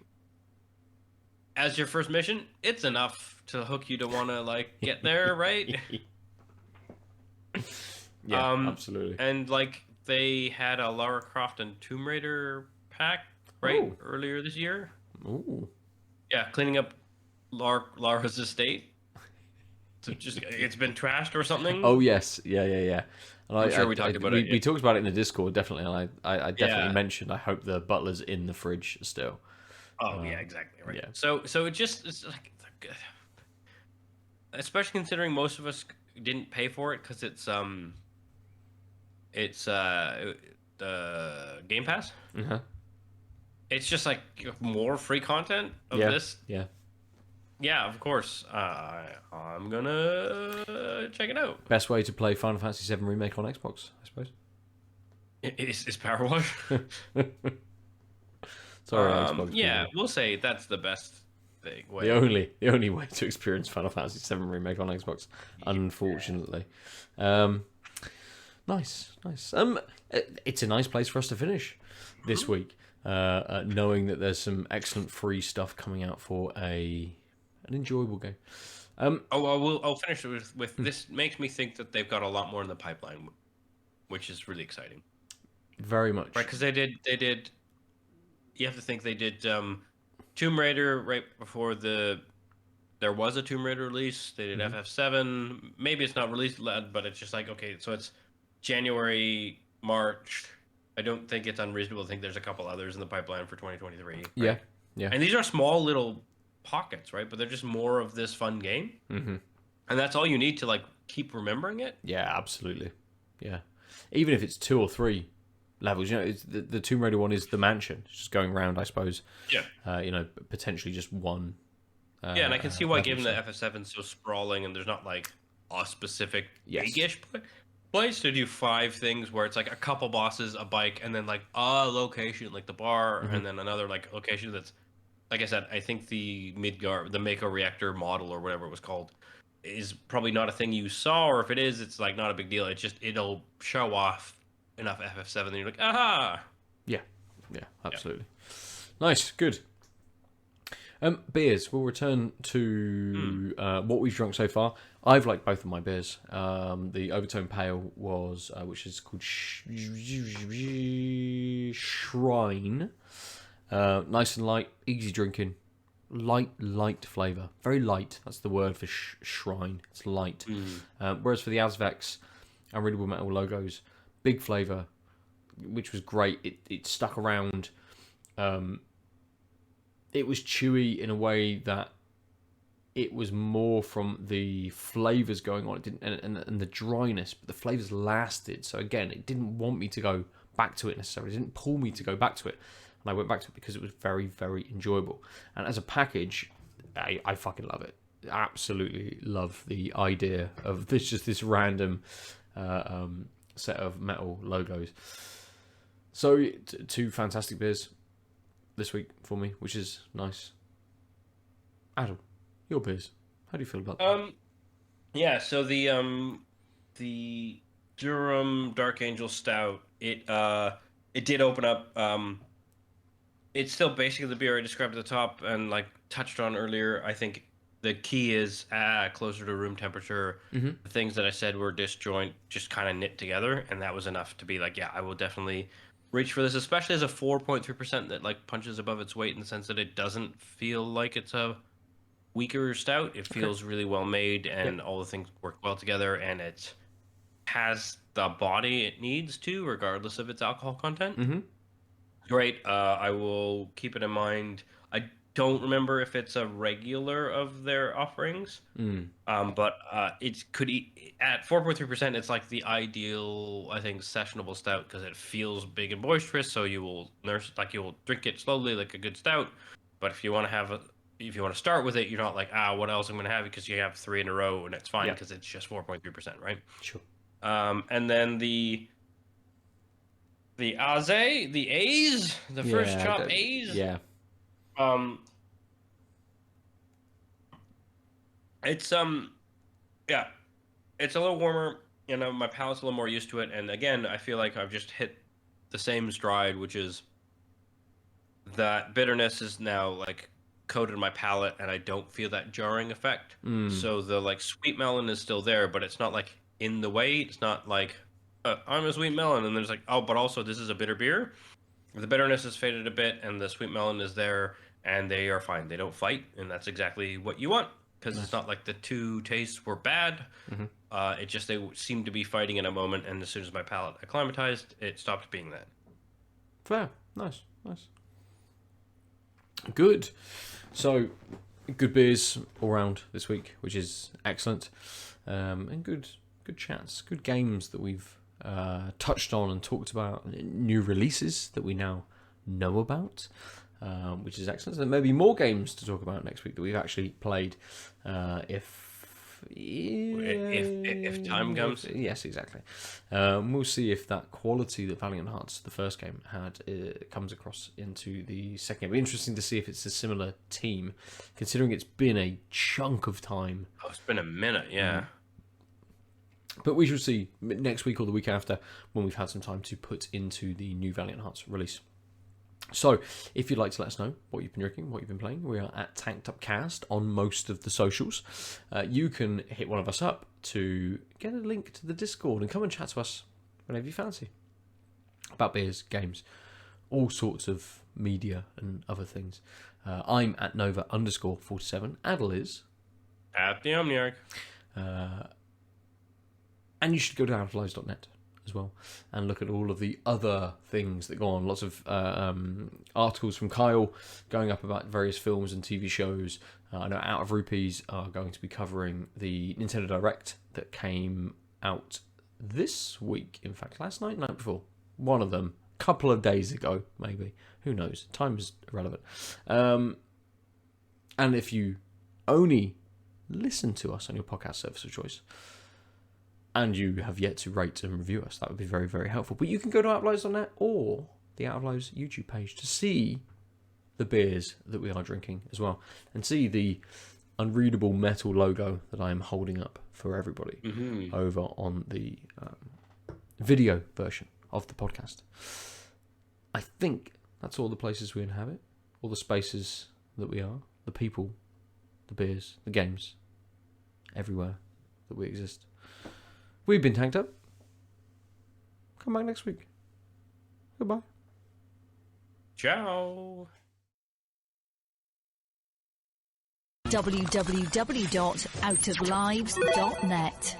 as your first mission, it's enough to hook you to want to like get there, right? Yeah, absolutely. And like they had a Lara Croft and Tomb Raider pack Ooh. earlier this year. Ooh. Yeah, cleaning up Lara's estate. So it's been trashed or something. Oh yes, yeah. And I'm sure we talked about it. We talked about it in the Discord, definitely, and I definitely mentioned I hope the butler's in the fridge still. Oh yeah, exactly right. Yeah. So it's like, especially considering most of us didn't pay for it because it's the Game Pass. Uh-huh. It's just like more free content of this. Yeah. Yeah, of course. I'm gonna check it out. Best way to play Final Fantasy VII Remake on Xbox, I suppose. Is Powerwash? Sorry, Xbox Yeah, people. we'll say that's the best thing The way. only way to experience Final Fantasy VII Remake on Xbox, Yeah. unfortunately. Nice, nice. It's a nice place for us to finish this week, knowing that there's some excellent free stuff coming out for an enjoyable game. I'll finish with this. Makes me think that they've got a lot more in the pipeline, which is really exciting. Very Right, much. because they did. You have to think they did Tomb Raider right before there was a Tomb Raider release. They did FF7. Maybe it's not released, but it's just like, okay, so it's January, March. I don't think it's unreasonable to think there's a couple others in the pipeline for 2023. Yeah, Right? yeah. And these are small little pockets, right? But they're just more of this fun game. Mm-hmm. And that's all you need to like keep remembering it. Yeah, absolutely. Yeah. Even if it's 2 or 3 levels, it's the Tomb Raider one is the mansion. It's just going around, I suppose. Yeah. Potentially just one. Yeah, and I can see why, level, given so. that FF7 is so sprawling and there's not like a specific Yes. big-ish place to do 5 things where it's like a couple bosses, a bike, and then like a location like the bar, and then another like location that's, like I said, I think the the Mako reactor model or whatever it was called is probably not a thing you saw, or if it is, it's like not a big deal. It's just it'll show off enough FF7 and you're like, aha. Yeah, absolutely. Nice, good. Beers. We'll return to what we've drunk so far. I've liked both of my beers. The Overtone Pale was, which is called Shrine. Nice and light, easy drinking. Light flavour. Very light. That's the word for Shrine. It's light. Whereas for the Azvex Unreadable Metal Logos, big flavour, which was great. It stuck around. It was chewy in a way that it was more from the flavors going on. It didn't, and the dryness, but the flavors lasted. So again, it didn't want me to go back to it necessarily. It didn't pull me to go back to it, and I went back to it because it was very, very enjoyable. And as a package, I fucking love it. Absolutely love the idea of this random set of metal logos. So 2 fantastic beers this week for me, which is nice. Aadil, your beers. How do you feel about that? Yeah, so the Durham Dark Angel Stout, it did open up. It's still basically the beer I described at the top and like touched on earlier. I think the key is closer to room temperature. The things that I said were disjoint, just kind of knit together, and that was enough to be like, yeah, I will definitely reach for this, especially as a 4.3% that like punches above its weight in the sense that it doesn't feel like it's a weaker stout. It feels really well made, and all the things work well together, and it has the body it needs to, regardless of its alcohol content. Great. I will keep it in mind. I don't remember if it's a regular of their offerings, but it could eat at 4.3%. It's like the ideal, I think, sessionable stout because it feels big and boisterous. So you will drink it slowly like a good stout. But if you want to start with it, you're not like, what else I'm going to have, because you have 3 in a row and it's fine because it's just 4.3%, right? Sure. And then the A's, the first chop A's. Yeah. It's it's a little warmer. My palate's a little more used to it, and again, I feel like I've just hit the same stride, which is that bitterness is now like coated my palate, and I don't feel that jarring effect. So the like sweet melon is still there, but it's not like in the way. It's not like I'm a sweet melon, and there's like, but also this is a bitter beer. The bitterness has faded a bit, and the sweet melon is there, and they are fine. They don't fight, and that's exactly what you want, because it's not like the 2 tastes were bad. It just they seemed to be fighting in a moment, and as soon as my palate acclimatized, it stopped being that. Fair. Nice. Good. So, good beers all round this week, which is excellent. And good chats, good games that we've touched on and talked about, new releases that we now know about. which is excellent. So there may be more games to talk about next week that we've actually played, if time comes. Yes, exactly. We'll see if that quality that Valiant Hearts, the first game, had comes across into the second game. It'll be interesting to see if it's a similar team, considering it's been a chunk of time. Oh, it's been a minute, yeah. But we shall see next week or the week after when we've had some time to put into the new Valiant Hearts release. So, if you'd like to let us know what you've been drinking, what you've been playing, we are at Tanked Up Cast on most of the socials. You can hit one of us up to get a link to the Discord and come and chat to us whenever you fancy about beers, games, all sorts of media and other things. I'm at Nova_47. Aadil is At the Omniarch. And you should go to outoflives.net as well and look at all of the other things that go on. Lots of articles from Kyle going up about various films and TV shows. I know Out of Rupees are going to be covering the Nintendo Direct that came out this week. In fact, last night, night before. One of them. A couple of days ago, maybe. Who knows? Time is irrelevant. And if you only listen to us on your podcast service of choice, and you have yet to rate and review us, that would be very, very helpful. But you can go to outoflives.net or the Out of Lives YouTube page to see the beers that we are drinking as well, and see the Unreadable Metal logo that I am holding up for everybody over on the video version of the podcast. I think that's all the places we inhabit, all the spaces that we are, the people, the beers, the games, everywhere that we exist. We've been Tanked Up. Come back next week. Goodbye. Ciao. www.outoflives.net